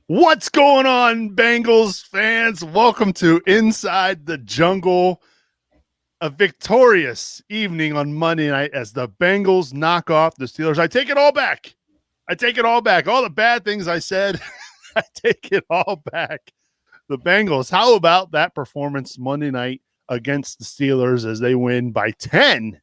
What's going on, Bengals fans? Welcome to Inside the Jungle, a victorious evening on Monday night as the Bengals knock off the Steelers. I take it all back. All the bad things I said, I take it all back. The Bengals, how about that performance Monday night against the Steelers as they win by 10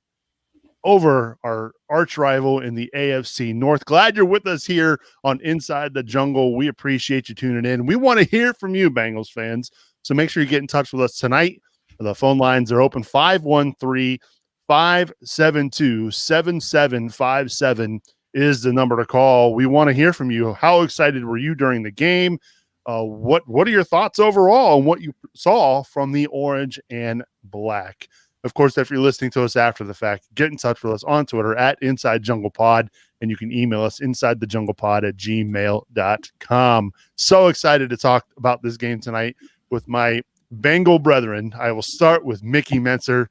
over our arch rival in the AFC North? Glad you're with us here on Inside the Jungle. We appreciate you tuning in. We want to hear from you, Bengals fans. So make sure you get in touch with us tonight. The phone lines are open. 513-572-7757 is the number to call. We want to hear from you. How excited were you during the game? What are your thoughts overall on what you saw from the orange and black? Of course, if you're listening to us after the fact, get in touch with us on Twitter at Inside Jungle Pod, and you can email us insidethejunglepod@gmail.com. So excited to talk about this game tonight with my Bengal brethren. I will start with Mickey Mentzer.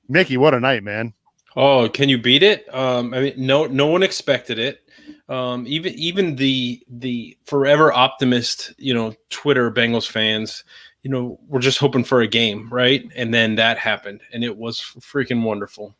Mickey, what a night, man. Oh, can you beat it? I mean, no one expected it. Even the forever optimist, Twitter Bengals fans, we're just hoping for a game, right? And then that happened, and it was freaking wonderful.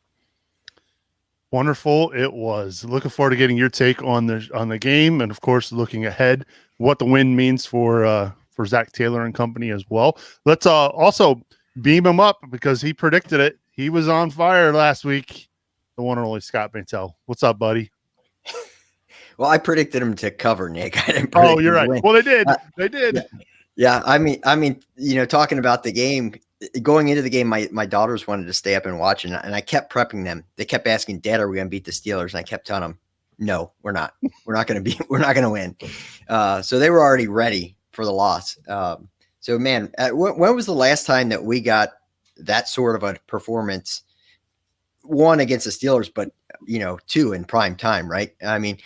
Wonderful it was. Looking forward to getting your take on the game, and of course, looking ahead, what the win means for Zac Taylor and company as well. Let's also beam him up because he predicted it. He was on fire last week. The one and only Scott Bantel. What's up, buddy? Well, I predicted him to cover, Nick. I didn't predict you're right. Win. Well, they did. They did. Yeah. I mean, talking about the game, going into the game, my daughters wanted to stay up and watch, and I kept prepping them. They kept asking, "Dad, are we going to beat the Steelers?" And I kept telling them, "No, we're not. We're not going to win." So they were already ready for the loss. So, man, when was the last time that we got that sort of a performance? One against the Steelers, but two in prime time, right? I mean,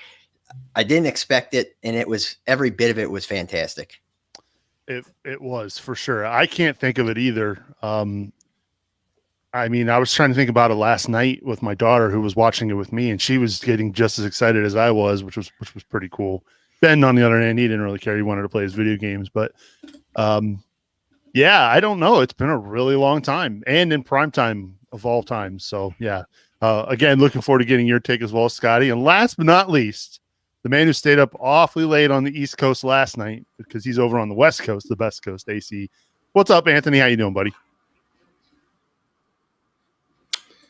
I didn't expect it, and it was every bit of it was fantastic. It was for sure. I can't think of it either. I mean, I was trying to think about it last night with my daughter who was watching it with me, and she was getting just as excited as I was, which was pretty cool. Ben, on the other hand, he didn't really care. He wanted to play his video games, but yeah, I don't know. It's been a really long time, and in prime time of all time. So yeah, again, looking forward to getting your take as well, Scotty. And last but not least, the man who stayed up awfully late on the East Coast last night because he's over on the West Coast, the best coast, AC. What's up, Anthony? How you doing, buddy?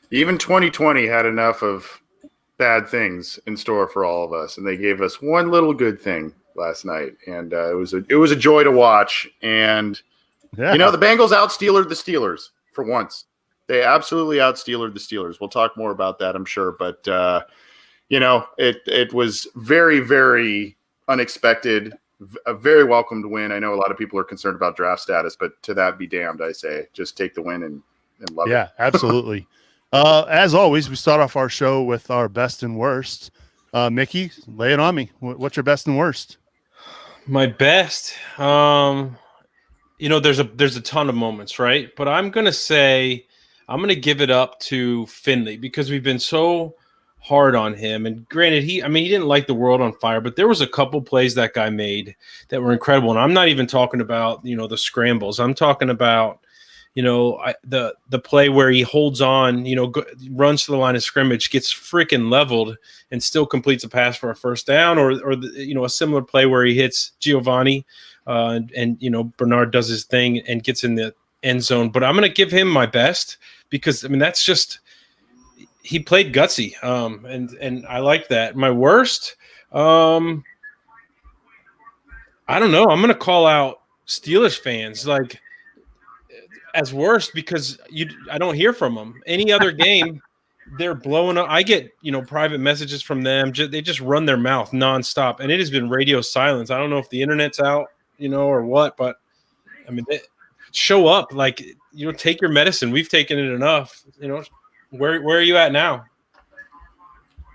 Even 2020 had enough of bad things in store for all of us, and they gave us one little good thing last night, and it was a joy to watch. And the Bengals out-Steelered the Steelers for once. They absolutely out-Steelered the Steelers. We'll talk more about that, I'm sure, but it was very, very unexpected, a very welcomed win. I know a lot of people are concerned about draft status, but to that be damned, I say. Just take the win and love it. Yeah, absolutely. As always, we start off our show with our best and worst. Mickey, lay it on me. What's your best and worst? My best, there's a ton of moments, right? But I'm going to give it up to Finley because we've been so hard on him. And granted, he didn't light the world on fire, but there was a couple plays that guy made that were incredible. And I'm not even talking about, the scrambles. I'm talking about, the play where he holds on, runs to the line of scrimmage, gets freaking leveled and still completes a pass for a first down, or a similar play where he hits Giovanni and Bernard does his thing and gets in the end zone. But I'm going to give him my best because, that's just – he played gutsy, and I like that. My worst, I don't know. I'm going to call out Steelers fans as worst because I don't hear from them. Any other game, they're blowing up. I get private messages from them. They just run their mouth nonstop, and it has been radio silence. I don't know if the internet's out, or what, but show up. Take your medicine. We've taken it enough. Where are you at now?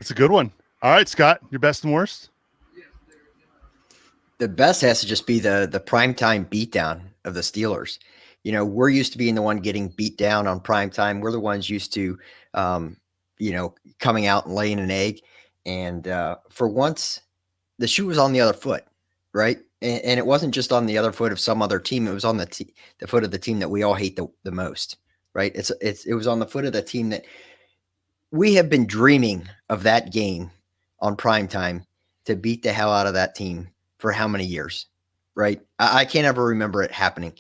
It's a good one. All right, Scott, your best and worst? The best has to just be the primetime beatdown of the Steelers. We're used to being the one getting beat down on primetime. We're the ones used to, coming out and laying an egg. And for once, the shoe was on the other foot, right? And it wasn't just on the other foot of some other team. It was on the foot of the team that we all hate the most, right? It was on the foot of the team that we have been dreaming of that game on primetime to beat the hell out of that team for how many years, right? I can't ever remember it happening.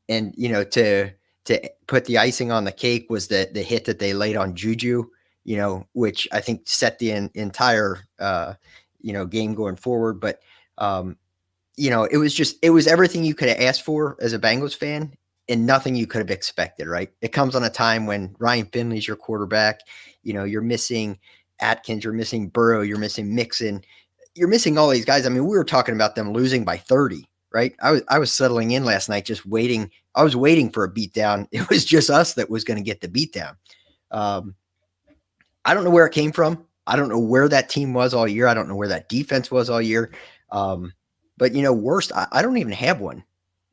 And, to put the icing on the cake was the hit that they laid on Juju, which I think set the entire, game going forward. But, it was everything you could have asked for as a Bengals fan and nothing you could have expected, right? It comes on a time when Ryan Finley's your quarterback. You're missing Atkins, you're missing Burrow, you're missing Mixon, you're missing all these guys. I mean, we were talking about them losing by 30, right? I was settling in last night, just waiting. I was waiting for a beatdown. It was just us that was going to get the beatdown. I don't know where it came from. I don't know where that team was all year. I don't know where that defense was all year. But worst, I don't even have one.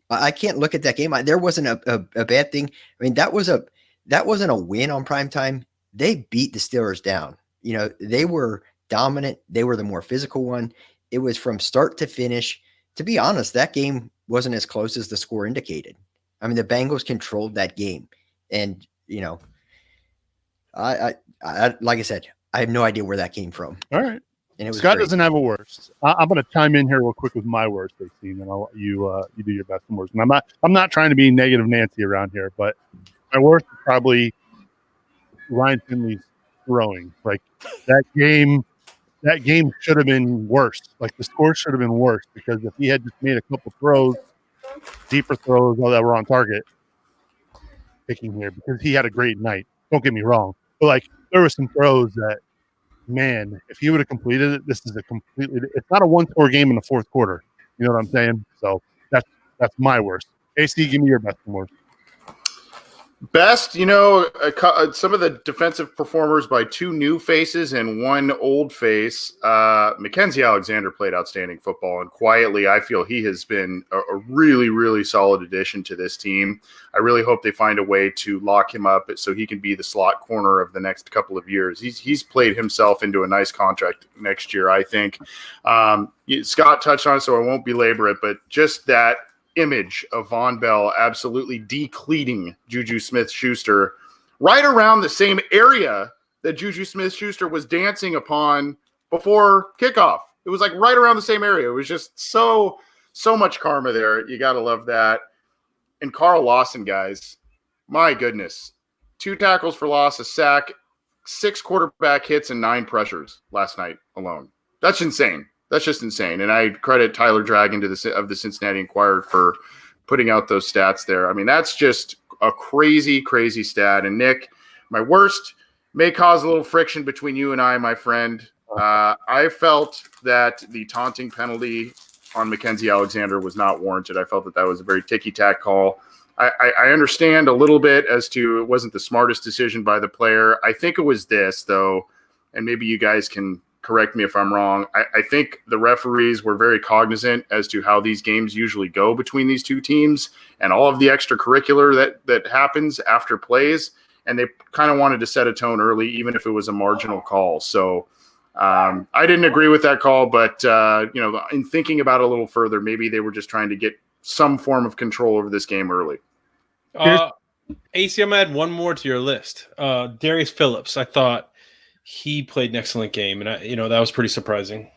I can't look at that game. There wasn't a bad thing. I mean, that wasn't a win on primetime. They beat the Steelers down. They were dominant. They were the more physical one. It was from start to finish. To be honest, that game wasn't as close as the score indicated. I mean, the Bengals controlled that game. And, I like I said, I have no idea where that came from. All right. And it was Scott great. doesn't have a worst. I'm going to chime in here real quick with my worst, AC, and then I'll let you do your best and worst. And I'm not trying to be negative Nancy around here, but my worst is probably Ryan Finley's throwing. Like that game should have been worse. Like the score should have been worse because if he had just made a couple throws, deeper throws, all that were on target, picking here because he had a great night. Don't get me wrong, but like there were some throws that. Man, if he would have completed it, this is it's not a one-score game in the fourth quarter. You know what I'm saying? So that's my worst. AC, give me your best and worst. Best, some of the defensive performers by two new faces and one old face. Mackenzie Alexander played outstanding football, and quietly, I feel he has been a really, really solid addition to this team. I really hope they find a way to lock him up so he can be the slot corner of the next couple of years. He's played himself into a nice contract next year, I think. Scott touched on it, so I won't belabor it, but just that image of Von Bell absolutely decleating Juju Smith-Schuster right around the same area that Juju Smith-Schuster was dancing upon before kickoff. It was like right around the same area. It was just so much karma there. You got to love that. And Carl Lawson, guys, my goodness. 2 tackles for loss, a sack, 6 quarterback hits, and 9 pressures last night alone. That's insane. That's just insane. And I credit Tyler Dragon of the Cincinnati Enquirer for putting out those stats there. I mean, that's just a crazy, crazy stat. And Nick, my worst may cause a little friction between you and I, my friend. I felt that the taunting penalty on Mackenzie Alexander was not warranted. I felt that was a very ticky-tack call. I understand a little bit as to it wasn't the smartest decision by the player. I think it was this, though, and maybe you guys can correct me if I'm wrong. I think the referees were very cognizant as to how these games usually go between these two teams and all of the extracurricular that happens after plays. And they kind of wanted to set a tone early, even if it was a marginal call. So I didn't agree with that call, but in thinking about it a little further, maybe they were just trying to get some form of control over this game early. AC, I'm going to add one more to your list. Darius Phillips, I thought, he played an excellent game, and that was pretty surprising.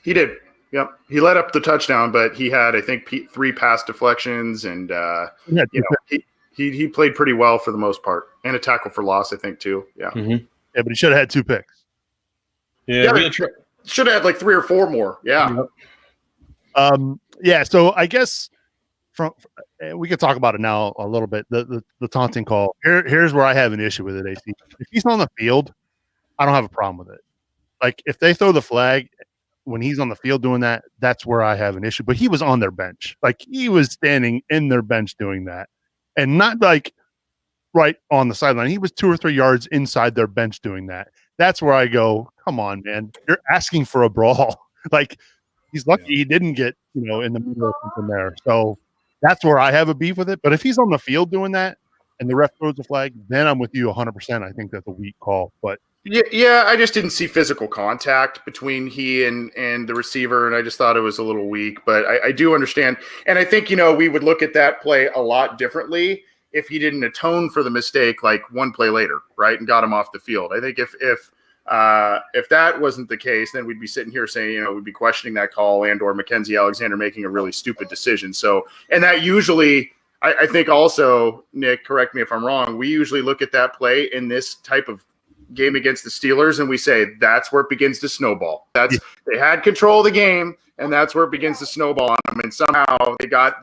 He did. Yep. He let up the touchdown, but he had, I think, 3 pass deflections, and he played pretty well for the most part, and a tackle for loss, I think, too. Yeah. Mm-hmm. Yeah, but he should have had 2 picks. Yeah. Should have had like 3 or 4 more. Yeah. Yep. So I guess we could talk about it now a little bit. The taunting call. Here's where I have an issue with it, AC. If he's on the field, I don't have a problem with it. Like if they throw the flag when he's on the field doing that, that's where I have an issue. But he was on their bench. Like he was standing in their bench doing that. And not like right on the sideline. He was 2 or 3 yards inside their bench doing that. That's where I go, come on, man. You're asking for a brawl. Like he's lucky he didn't get, in the middle of something there. So that's where I have a beef with it. But if he's on the field doing that and the ref throws the flag, then I'm with you 100%. I think that's a weak call. But Yeah, I just didn't see physical contact between he and the receiver, and I just thought it was a little weak. But I do understand, and I think we would look at that play a lot differently if he didn't atone for the mistake like one play later, right, and got him off the field. I think if that wasn't the case, then we'd be sitting here saying we'd be questioning that call and or Mackenzie Alexander making a really stupid decision. So, and that usually. I think also, Nick, correct me if I'm wrong, we usually look at that play in this type of game against the Steelers and we say that's where it begins to snowball. They had control of the game, and that's where it begins to snowball on them. And somehow they got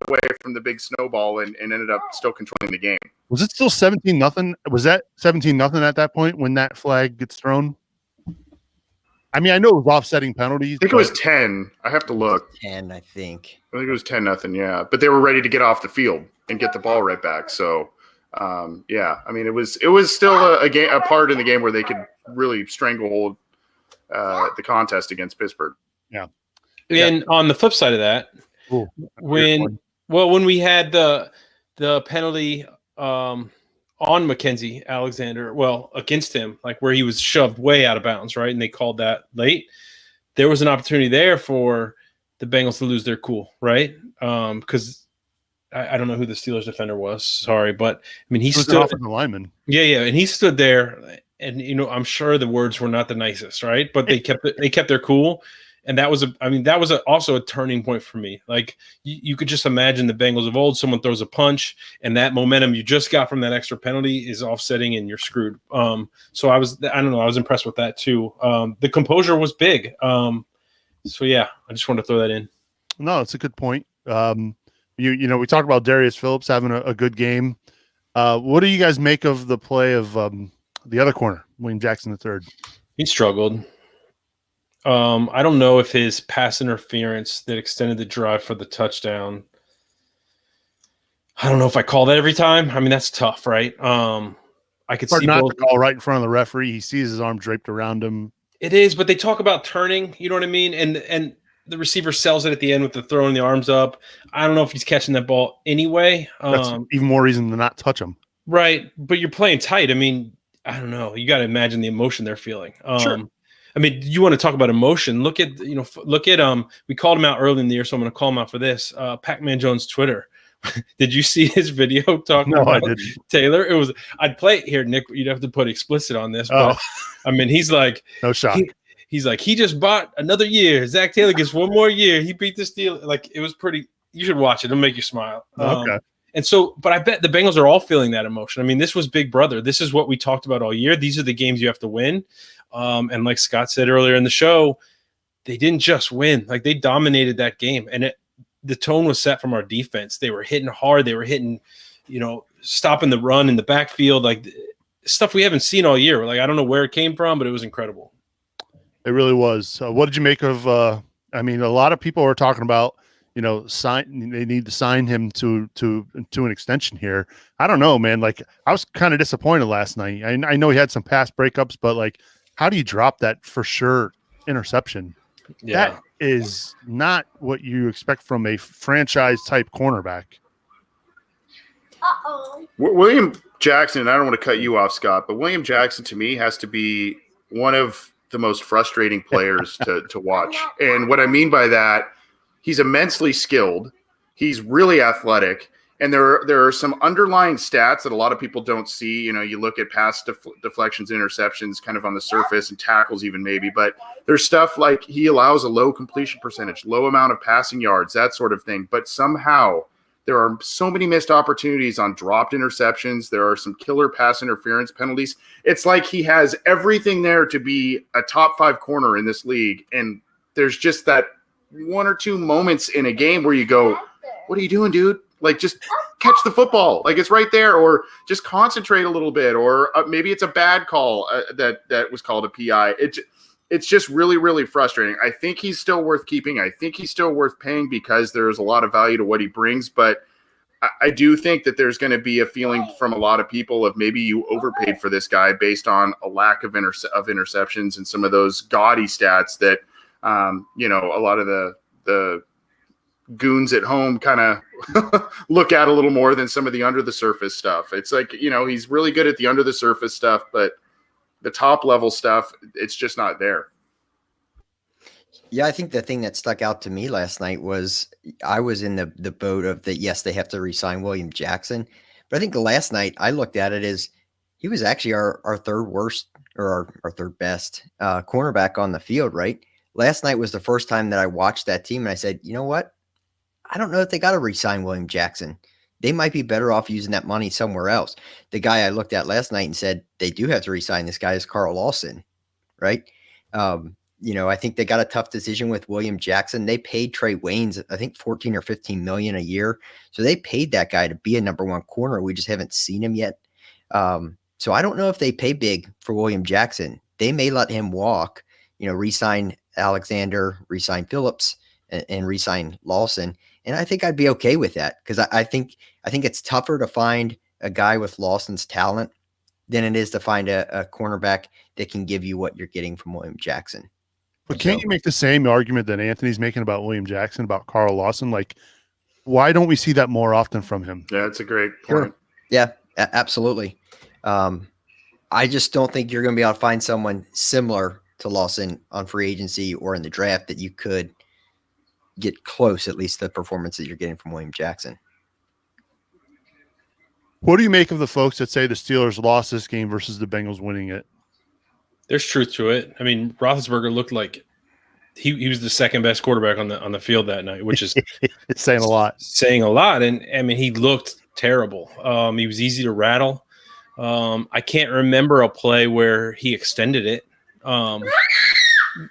away from the big snowball and ended up still controlling the game. Was it still 17-0? Was that 17-0 at that point when that flag gets thrown? I mean, I know it was offsetting penalties. I think it was 10. I have to look. 10, I think. I think it was 10-0, yeah. But they were ready to get off the field and get the ball right back. So, yeah. I mean, it was still a part in the game where they could really stranglehold the contest against Pittsburgh. Yeah. And on the flip side of that, when we had the penalty on Mackenzie Alexander, against him, like where he was shoved way out of bounds, right? And they called that late. There was an opportunity there for the Bengals to lose their cool, right? Because I don't know who the Steelers defender was. Sorry, but I mean, he stood off the lineman. Yeah, and he stood there, and I'm sure the words were not the nicest, right? But they kept their cool. And that was also a turning point for me. Like you could just imagine the Bengals of old. Someone throws a punch, and that momentum you just got from that extra penalty is offsetting, and you're screwed. So I was impressed with that too. The composure was big. So yeah, I just wanted to throw that in. No, it's a good point. We talked about Darius Phillips having a good game. What do you guys make of the play of the other corner, William Jackson III? He struggled. I don't know if his pass interference that extended the drive for the touchdown. I don't know if I call that every time. I mean, that's tough, right? I could see not to call right in front of the referee. He sees his arm draped around him. It is, but they talk about turning. You know what I mean? And the receiver sells it at the end with the throwing the arms up. I don't know if he's catching that ball anyway. That's even more reason to not touch him. Right, but you're playing tight. I mean, I don't know. You got to imagine the emotion they're feeling. Sure. I mean, you want to talk about emotion? Look at we called him out early in the year, so I'm going to call him out for this. Pac-Man Jones Twitter. Did you see his video talking about Taylor? I'd play it here, Nick. You'd have to put explicit on this, but I mean, he's like, no shot. He's like, he just bought another year. Zac Taylor gets one more year. He beat the Steelers. Like, it was pretty. You should watch it. It'll make you smile. Okay. And so, but I bet the Bengals are all feeling that emotion. I mean, this was Big Brother. This is what we talked about all year. These are the games you have to win. And like Scott said earlier in the show, they didn't just win. Like, they dominated that game. And the tone was set from our defense. They were hitting hard. They were hitting, stopping the run in the backfield, like stuff we haven't seen all year. Like, I don't know where it came from, but it was incredible. It really was. What did you make of I mean, a lot of people are talking about, they need to sign him to an extension here. I don't know, man. Like, I was kind of disappointed last night. I know he had some pass breakups, but like, how do you drop that for sure interception? Yeah. That is not what you expect from a franchise type cornerback. William Jackson, and I don't want to cut you off, Scott, but William Jackson to me has to be one of the most frustrating players to watch. And what I mean by that, he's immensely skilled. He's really athletic. And there are some underlying stats that a lot of people don't see. You look at pass deflections, interceptions kind of on the surface, and tackles even maybe. But there's stuff like he allows a low completion percentage, low amount of passing yards, that sort of thing. But somehow there are so many missed opportunities on dropped interceptions. There are some killer pass interference penalties. It's like he has everything there to be a top 5 corner in this league. And there's just that one or two moments in a game where you go, what are you doing, dude? Like, just catch the football. Like, it's right there, or just concentrate a little bit, or maybe it's a bad call that was called a PI. It's just really, really frustrating. I think he's still worth keeping. I think he's still worth paying because there's a lot of value to what he brings. But I do think that there's going to be a feeling from a lot of people of maybe you overpaid for this guy based on a lack of interceptions and some of those gaudy stats that, a lot of the goons at home kind of look at a little more than some of the under the surface stuff. It's like, he's really good at the under the surface stuff, but the top level stuff, it's just not there. Yeah, I think the thing that stuck out to me last night was I was in the boat of that. Yes, they have to re-sign William Jackson, but I think last night I looked at it as he was actually our third worst or our third best cornerback on the field. Right, last night was the first time that I watched that team, and I said, you know what? I don't know if they got to re-sign William Jackson. They might be better off using that money somewhere else. The guy I looked at last night and said they do have to re-sign this guy is Carl Lawson, right? I think they got a tough decision with William Jackson. They paid Trey Waynes, I think 14 or 15 million a year. So they paid that guy to be a number one corner. We just haven't seen him yet. So I don't know if they pay big for William Jackson. They may let him walk, re-sign Alexander, re-sign Phillips, and re-sign Lawson. And I think I'd be okay with that because I think it's tougher to find a guy with Lawson's talent than it is to find a cornerback that can give you what you're getting from William Jackson. But can't you make the same argument that Anthony's making about William Jackson, about Carl Lawson? Like, why don't we see that more often from him? Yeah, it's a great point. Sure. Yeah, absolutely. I just don't think you're going to be able to find someone similar to Lawson on free agency or in the draft that you could get close, at least the performance that you're getting from William Jackson. What do you make of the folks that say the Steelers lost this game versus the Bengals winning it? There's truth to it. I mean, Roethlisberger looked like he was the second best quarterback on the field that night, which is it's saying a lot. Saying a lot. And I mean, he looked terrible. He was easy to rattle. I can't remember a play where he extended it,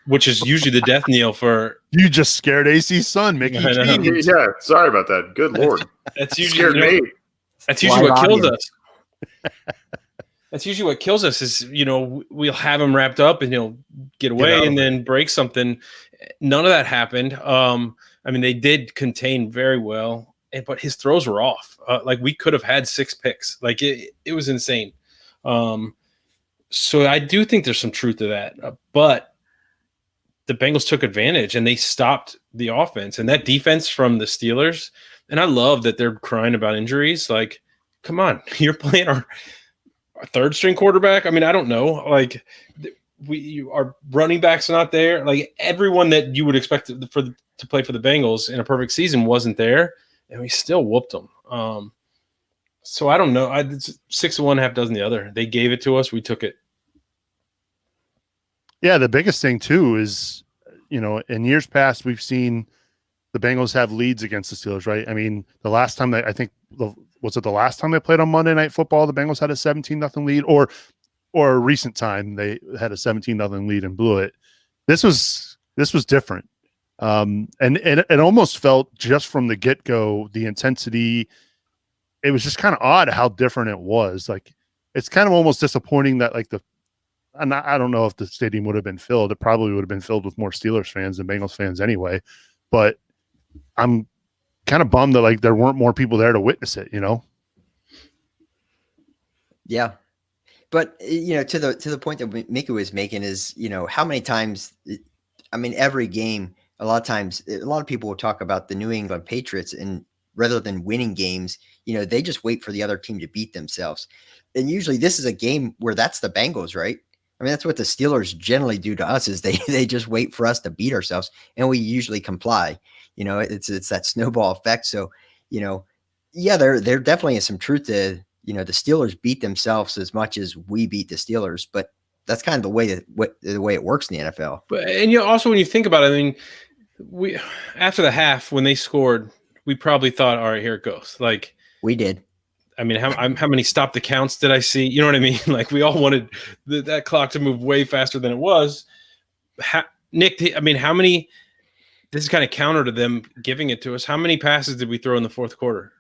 which is usually the death knell for. You just scared AC's son, Mickey. Yeah, sorry about that. Good Lord. That's usually scared me. That's usually what kills us. That's usually what kills us is, we'll have him wrapped up and he'll get away and then break something. None of that happened. I mean, they did contain very well, but his throws were off. Like we could have had 6 picks. Like it was insane. So I do think there's some truth to that. But the Bengals took advantage and they stopped the offense and that defense from the Steelers. And I love that they're crying about injuries. Like, come on, you're playing our third string quarterback. I mean, I don't know. Like, our running backs are not there. Like everyone that you would expect to play for the Bengals in a perfect season wasn't there, and we still whooped them. So I don't know. It's 6 of one, half dozen the other. They gave it to us. We took it. Yeah, the biggest thing too is, in years past we've seen the Bengals have leads against the Steelers, right? I mean, the last time was it the last time they played on Monday Night Football? The Bengals had a 17-0 lead, or a recent time they had a 17-0 lead and blew it. This was different, and it almost felt just from the get-go, the intensity. It was just kind of odd how different it was. Like it's kind of almost disappointing that and I don't know if the stadium would have been filled. It probably would have been filled with more Steelers fans than Bengals fans anyway. But I'm kind of bummed that there weren't more people there to witness it, Yeah. But, to the point that Mika was making is, how many times, I mean, every game, a lot of times, a lot of people will talk about the New England Patriots and rather than winning games, they just wait for the other team to beat themselves. And usually this is a game where that's the Bengals, right? I mean, that's what the Steelers generally do to us is they just wait for us to beat ourselves and we usually comply. It's that snowball effect. So, yeah, there definitely is some truth to, the Steelers beat themselves as much as we beat the Steelers, but that's kind of the way it works in the NFL. But and also when you think about it, I mean, we after the half when they scored, we probably thought, all right, here it goes. Like we did. I mean, how many stop the counts did I see? You know what I mean? Like we all wanted that clock to move way faster than it was. Nick, I mean, how many? This is kind of counter to them giving it to us. How many passes did we throw in the fourth quarter?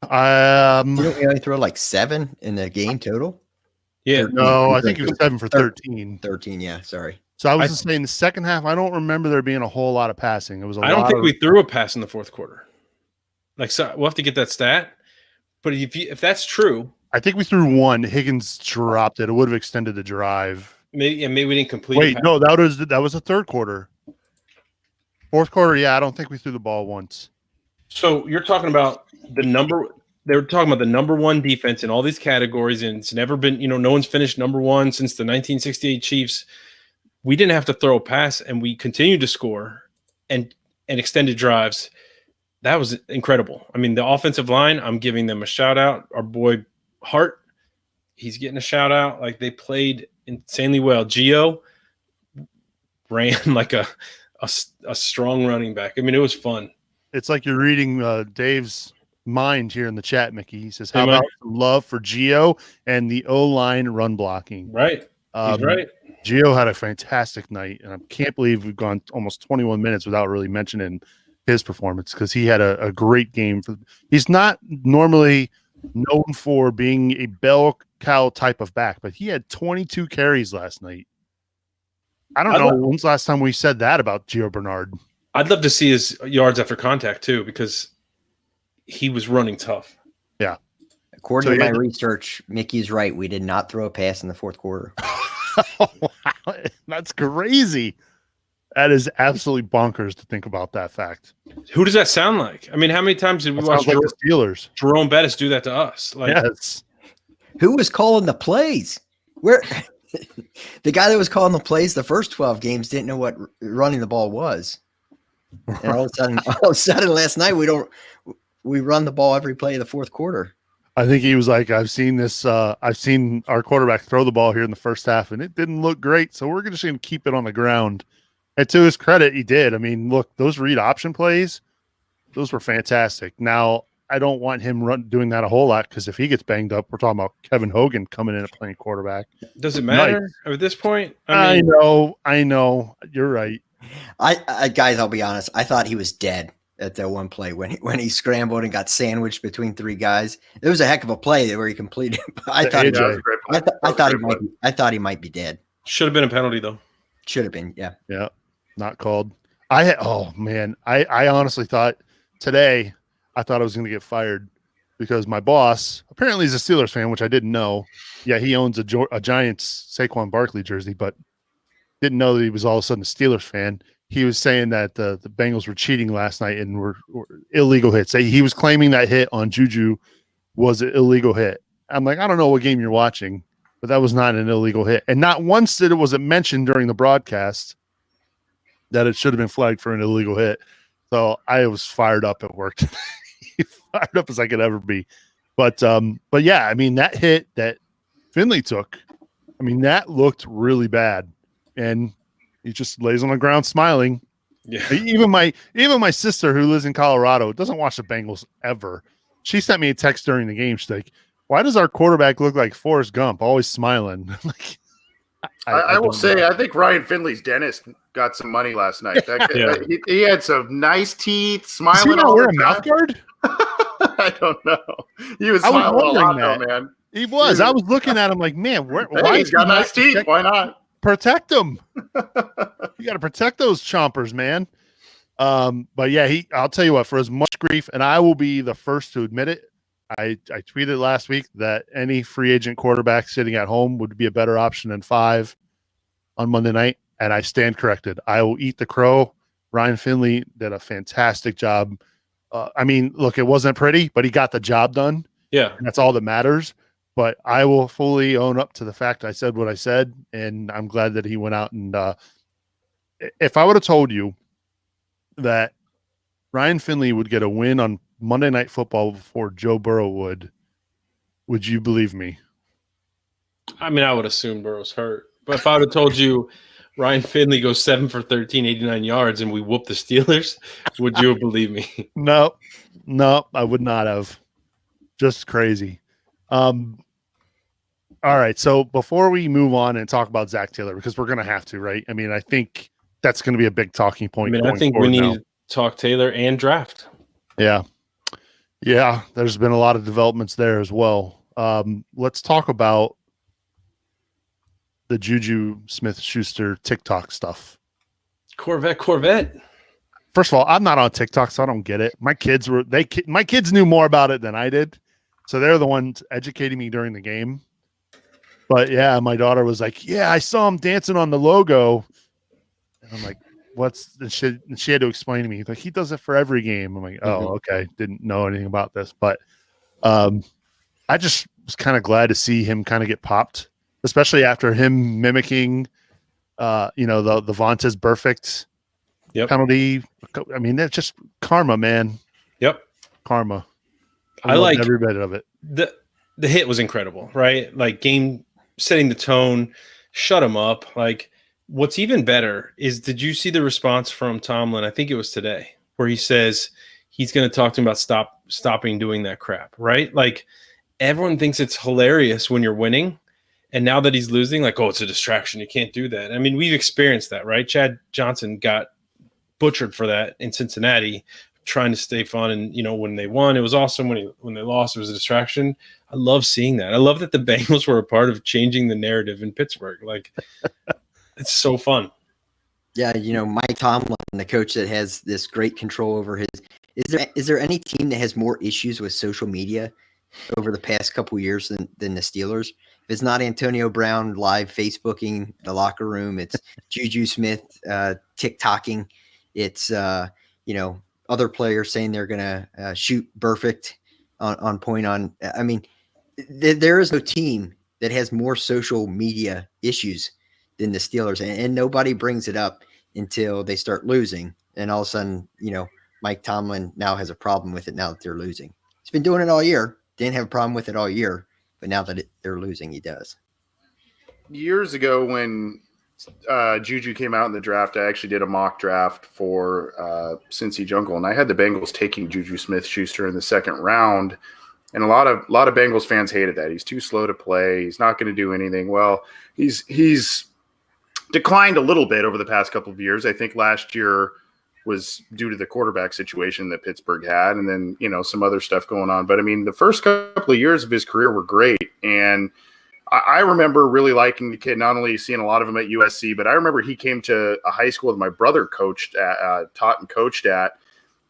We only throw like 7 in the game total. Yeah, no, I think it was 7 for 13. 13, yeah. Sorry. So I was just saying the second half. I don't remember there being a whole lot of passing. It was. I don't think we threw a pass in the fourth quarter. Like, so we'll have to get that stat. But if that's true, I think we threw 1. Higgins dropped it. It would have extended the drive. Maybe we didn't complete. Wait, no, that was the third quarter. Fourth quarter, yeah, I don't think we threw the ball once. So you're talking about the they were talking about the number one defense in all these categories, and it's never been, no one's finished number one since the 1968 Chiefs. We didn't have to throw a pass, and we continued to score and extended drives. That was incredible. I mean, the offensive line, I'm giving them a shout out. Our boy Hart, he's getting a shout out. Like, they played insanely well. Gio ran like a strong running back. I mean, it was fun. It's like you're reading Dave's mind here in the chat, Mickey. He says, how about some love for Gio and the O-line run blocking? Right. He's right. Gio had a fantastic night, and I can't believe we've gone almost 21 minutes without really mentioning his performance, because he had a great game. He's not normally known for being a bell cow type of back, but he had 22 carries last night. I don't know when's the last time we said that about Gio Bernard. I'd love to see his yards after contact too, because he was running tough. Yeah. According to my research, Mickey's right. We did not throw a pass in the fourth quarter. Oh, wow. That's crazy. That is absolutely bonkers to think about that fact. Who does that sound like? I mean, how many times did we watch the Steelers? Jerome Bettis do that to us? Like, yes. Who was calling the plays? Where the guy that was calling the plays the first 12 games didn't know what running the ball was. And all of a sudden last night we run the ball every play of the fourth quarter. I think he was like, I've seen our quarterback throw the ball here in the first half, and it didn't look great, so we're just going to keep it on the ground. And to his credit, he did. I mean, look, those read option plays, those were fantastic. Now, I don't want him doing that a whole lot, because if he gets banged up, we're talking about Kevin Hogan coming in and playing quarterback. Does it matter at this point? I know. You're right. I guys, I'll be honest. I thought he was dead at that one play when he scrambled and got sandwiched between three guys. It was a heck of a play where he completed. I thought he might be dead. Should have been a penalty though. Should have been, yeah. Yeah, not called. I honestly thought today I was going to get fired, because my boss apparently is a Steelers fan, which I didn't know. Yeah, he owns a Giants Saquon Barkley jersey, but didn't know that he was all of a sudden a Steelers fan. He was saying that the Bengals were cheating last night and were illegal hits. He was claiming that hit on Juju was an illegal hit. I'm like, I don't know what game you're watching, but that was not an illegal hit. And not once was it mentioned during the broadcast that it should have been flagged for an illegal hit. So I was fired up at work. Fired up as I could ever be. But yeah, I mean, that hit that Finley took, I mean, that looked really bad. And he just lays on the ground smiling. Yeah. Even my sister, who lives in Colorado, doesn't watch the Bengals ever. She sent me a text during the game. She's like, "Why does our quarterback look like Forrest Gump, always smiling?" Like, I will say, I think Ryan Finley's dentist got some money last night. He had some nice teeth, smiling. Does he not wear a mouth guard? I don't know. He was smiling a lot, though, man. He was. I was looking at him like, man, why he's got nice teeth? Why not? Protect them. You got to protect those chompers, man. But yeah, I'll tell you what, for as much grief, and I will be the first to admit it, I tweeted last week that any free agent quarterback sitting at home would be a better option than 5 on Monday night, and I stand corrected. I will eat the crow. Ryan Finley did a fantastic job. I mean, look, it wasn't pretty, but he got the job done. Yeah. And that's all that matters. But I will fully own up to the fact I said what I said, and I'm glad that he went out. And if I would have told you that Ryan Finley would get a win on Monday Night Football before Joe Burrow would you believe me? I mean, I would assume Burrow's hurt. But if I would have told you Ryan Finley goes 7 for 13, 89 yards, and we whoop the Steelers, would you believe me? No, I would not have. Just crazy. All right, so before we move on and talk about Zac Taylor, because we're going to have to, right? I mean, I think that's going to be a big talking point. I think we need to talk Taylor and draft. Yeah, there's been a lot of developments there as well. Let's talk about the Juju Smith-Schuster TikTok stuff. Corvette. First of all, I'm not on TikTok, so I don't get it. My kids knew more about it than I did, so they're the ones educating me during the game. But yeah, my daughter was like, "Yeah, I saw him dancing on the logo," and I'm like, and she had to explain to me, like, he does it for every game. I'm like, "Oh, okay, didn't know anything about this." But I just was kind of glad to see him kind of get popped, especially after him mimicking, the Vontaze Burfict penalty. I mean, that's just karma, man. Yep. Karma. I like every bit of it. The hit was incredible, right? Like game setting the tone, shut him up. Like what's even better is, did you see the response from Tomlin? I think it was today, where he says he's going to talk to him about stopping doing that crap, right? Like everyone thinks it's hilarious when you're winning. And now that he's losing, like, oh, it's a distraction. You can't do that. I mean, we've experienced that, right? Chad Johnson got butchered for that in Cincinnati, trying to stay fun. And, when they won, it was awesome. When they lost, it was a distraction. I love seeing that. I love that the Bengals were a part of changing the narrative in Pittsburgh. Like, it's so fun. Yeah, Mike Tomlin, the coach that has this great control over his. Is there any team that has more issues with social media over the past couple years than the Steelers? If it's not Antonio Brown live Facebooking the locker room, it's Juju Smith TikToking. It's other players saying they're gonna shoot Burfict on point on. I mean, there is no team that has more social media issues than the Steelers, and nobody brings it up until they start losing, and all of a sudden, Mike Tomlin now has a problem with it now that they're losing. He's been doing it all year. Didn't have a problem with it all year, but now that they're losing, he does. Years ago, when Juju came out in the draft, I actually did a mock draft for Cincy Jungle, and I had the Bengals taking Juju Smith-Schuster in the second round, and a lot of Bengals fans hated that. He's too slow to play. He's not going to do anything. Well, he's declined a little bit over the past couple of years. I think last year was due to the quarterback situation that Pittsburgh had, and then, some other stuff going on. But I mean, the first couple of years of his career were great. And I remember really liking the kid, not only seeing a lot of him at USC, but I remember he came to a high school that my brother taught and coached at,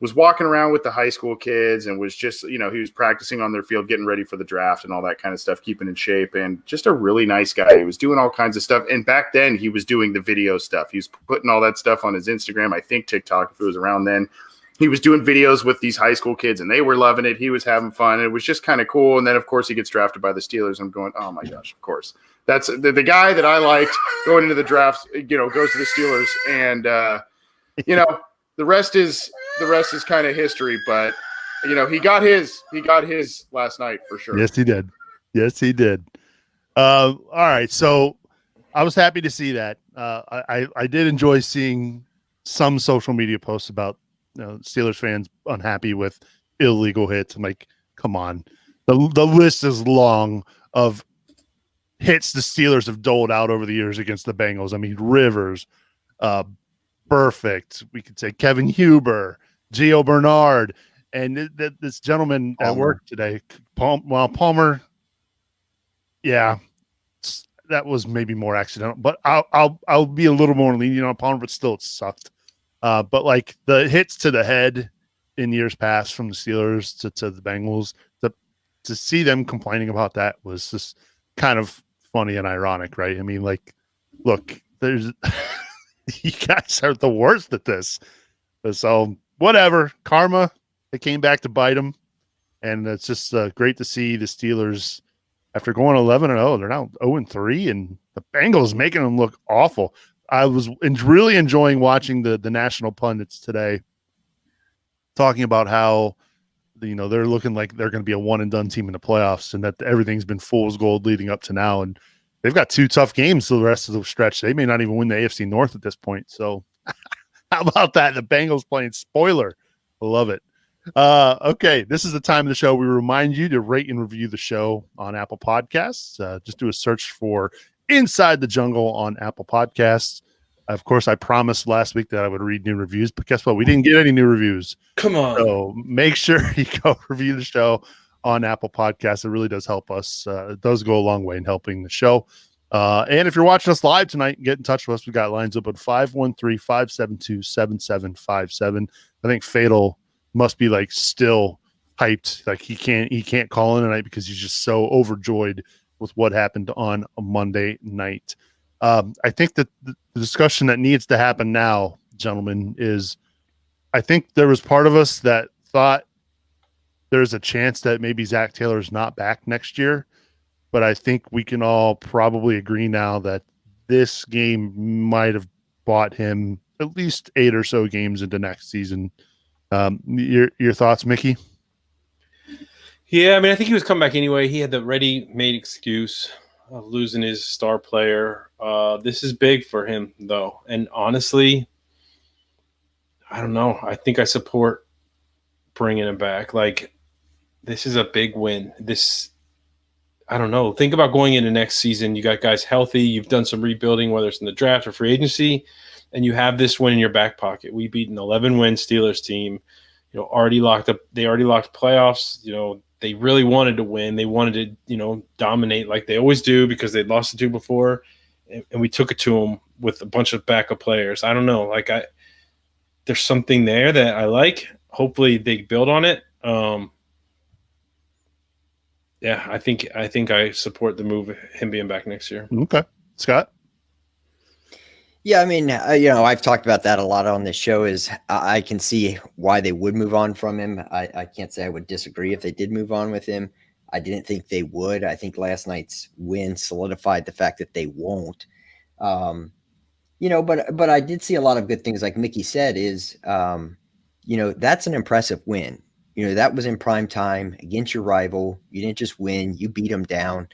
was walking around with the high school kids and was just, he was practicing on their field, getting ready for the draft and all that kind of stuff, keeping in shape, and just a really nice guy. He was doing all kinds of stuff. And back then he was doing the video stuff. He was putting all that stuff on his Instagram, I think TikTok, if it was around then. He was doing videos with these high school kids and they were loving it. He was having fun. It was just kind of cool. And then of course he gets drafted by the Steelers. I'm going, oh my gosh, of course. That's the guy that I liked going into the draft, goes to the Steelers. And, the rest is kind of history, but he got his last night for sure. Yes, he did. All right. So I was happy to see that. I did enjoy seeing some social media posts about Steelers fans unhappy with illegal hits. I'm like, come on. The list is long of hits the Steelers have doled out over the years against the Bengals. I mean, Rivers, Perfect. We could say Kevin Huber, Gio Bernard, and this gentleman at work today, Palmer. Yeah, that was maybe more accidental, but I'll be a little more lenient on Palmer, but still it sucked. But like the hits to the head in years past from the Steelers to the Bengals, to see them complaining about that was just kind of funny and ironic, right? I mean, like, look, there's. You guys are the worst at this. So whatever, karma, it came back to bite them. And it's just great to see the Steelers, after going 11-0, they're now 0-3, and the Bengals making them look awful. I was really enjoying watching the national pundits today talking about how, they're looking like they're going to be a one-and-done team in the playoffs, and that everything's been fool's gold leading up to now. And they've got 2 tough games the rest of the stretch. They may not even win the AFC North at this point. So how about that? The Bengals playing spoiler. I love it. Okay, this is the time of the show we remind you to rate and review the show on Apple Podcasts. Just do a search for Inside the Jungle on Apple Podcasts. Of course, I promised last week that I would read new reviews, but guess what? We didn't get any new reviews. Come on. So make sure you go review the show on Apple Podcasts. It really does help us. It does go a long way in helping the show. And if you're watching us live tonight, get in touch with us. We've got lines open 513-572-7757. I think Fatal must be like still hyped. Like he can't call in tonight because he's just so overjoyed with what happened on a Monday night. I think that the discussion that needs to happen now, gentlemen, is I think there was part of us that thought there's a chance that maybe Zac Taylor's not back next year. But I think we can all probably agree now that this game might have bought him at least 8 or so games into next season. Your thoughts, Mickey? Yeah, I mean, I think he was coming back anyway. He had the ready-made excuse of losing his star player. This is big for him, though. And honestly, I don't know. I think I support bringing him back. Like, this is a big win. I don't know. Think about going into next season. You got guys healthy. You've done some rebuilding, whether it's in the draft or free agency, and you have this win in your back pocket. We beat an 11-win Steelers team. Already locked up. They already locked playoffs. They really wanted to win. They wanted to, dominate like they always do because they'd lost the 2 before, and we took it to them with a bunch of backup players. I don't know. There's something there that I like. Hopefully they build on it. Yeah, I think I support the move, him being back next year. Okay. Scott? Yeah, I mean, I've talked about that a lot on this show. Is I can see why they would move on from him. I can't say I would disagree if they did move on with him. I didn't think they would. I think last night's win solidified the fact that they won't. But I did see a lot of good things. Like Mickey said, that's an impressive win. That was in prime time against your rival. You didn't just win; you beat them down.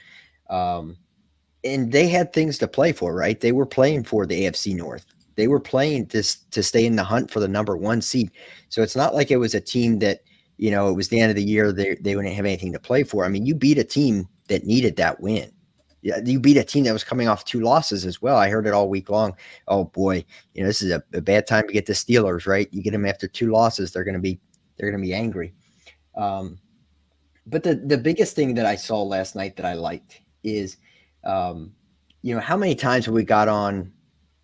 And they had things to play for, right? They were playing for the AFC North. They were playing to stay in the hunt for the number 1 seed. So it's not like it was a team that, it was the end of the year. They wouldn't have anything to play for. I mean, you beat a team that needed that win. Yeah, you beat a team that was coming off 2 losses as well. I heard it all week long. Oh boy, this is a bad time to get the Steelers, right? You get them after 2 losses, they're going to be angry. But the biggest thing that I saw last night that I liked is, how many times have we got on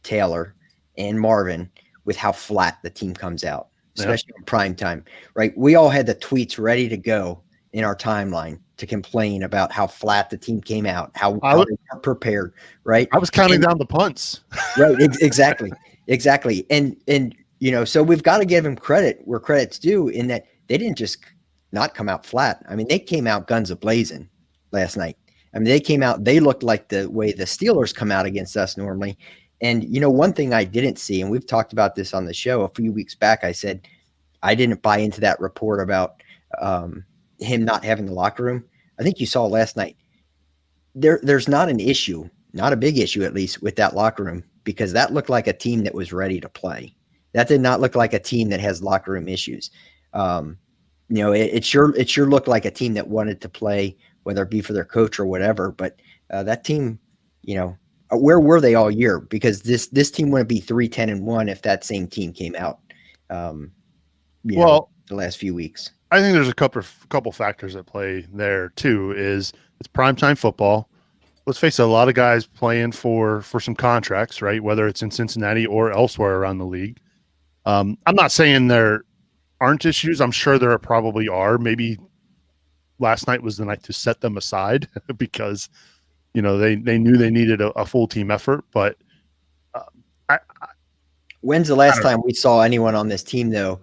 Taylor and Marvin with how flat the team comes out, especially in prime time, right? We all had the tweets ready to go in our timeline to complain about how flat the team came out, how they weren't prepared, right? I was counting down the punts. Right, exactly. And so we've got to give them credit where credit's due in that they didn't just not come out flat. I mean, they came out guns a-blazing last night. I mean, they came out, they looked like the way the Steelers come out against us normally. And, one thing I didn't see, and we've talked about this on the show a few weeks back, I said I didn't buy into that report about him not having the locker room. I think you saw last night. There's not an issue, not a big issue at least, with that locker room, because that looked like a team that was ready to play. That did not look like a team that has locker room issues. It sure looked like a team that wanted to play, whether it be for their coach or whatever. But that team, where were they all year? Because this team wouldn't be 3-10-1 if that same team came out. The last few weeks. I think there's a couple factors at play there too. Is it's primetime football. Let's face it, a lot of guys playing for some contracts, right? Whether it's in Cincinnati or elsewhere around the league. I'm not saying there aren't issues. I'm sure there probably are. Maybe last night was the night to set them aside because, they knew they needed a full team effort. But when's the last time we saw anyone on this team though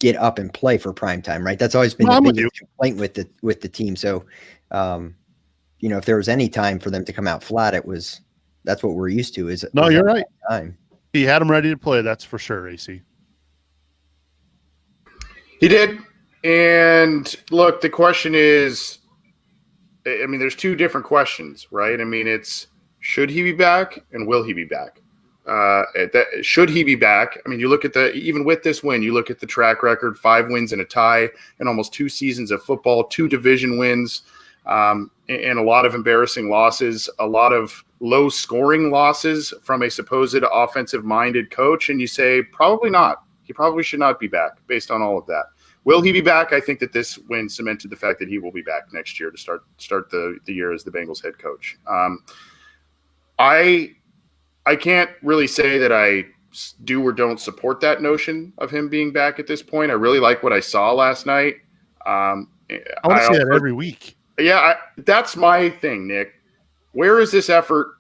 get up and play for prime time, right? That's always been the biggest complaint with the team. So, if there was any time for them to come out flat, that's what we're used to. You're right. Time. He had them ready to play. That's for sure, AC. He did. And look, the question is, there's 2 different questions, right? It's, should he be back and will he be back? Should he be back? You look at even with this win, you look at the track record, 5 wins and a tie in almost 2 seasons of football, 2 division wins, and a lot of embarrassing losses, a lot of low scoring losses from a supposed offensive minded coach. And you say, probably not. He probably should not be back based on all of that. Will he be back? I think that this win cemented the fact that he will be back next year to start the year as the Bengals head coach. I can't really say that I do or don't support that notion of him being back at this point. I really like what I saw last night. I want to see that every week. Yeah, that's my thing, Nick. Where is this effort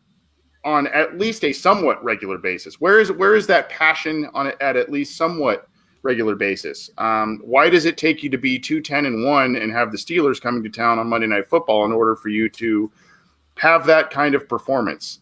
on at least a somewhat regular basis? Where is that passion on it at least somewhat regular basis. Why does it take you to be 2-10-1 and have the Steelers coming to town on Monday Night Football in order for you to have that kind of performance?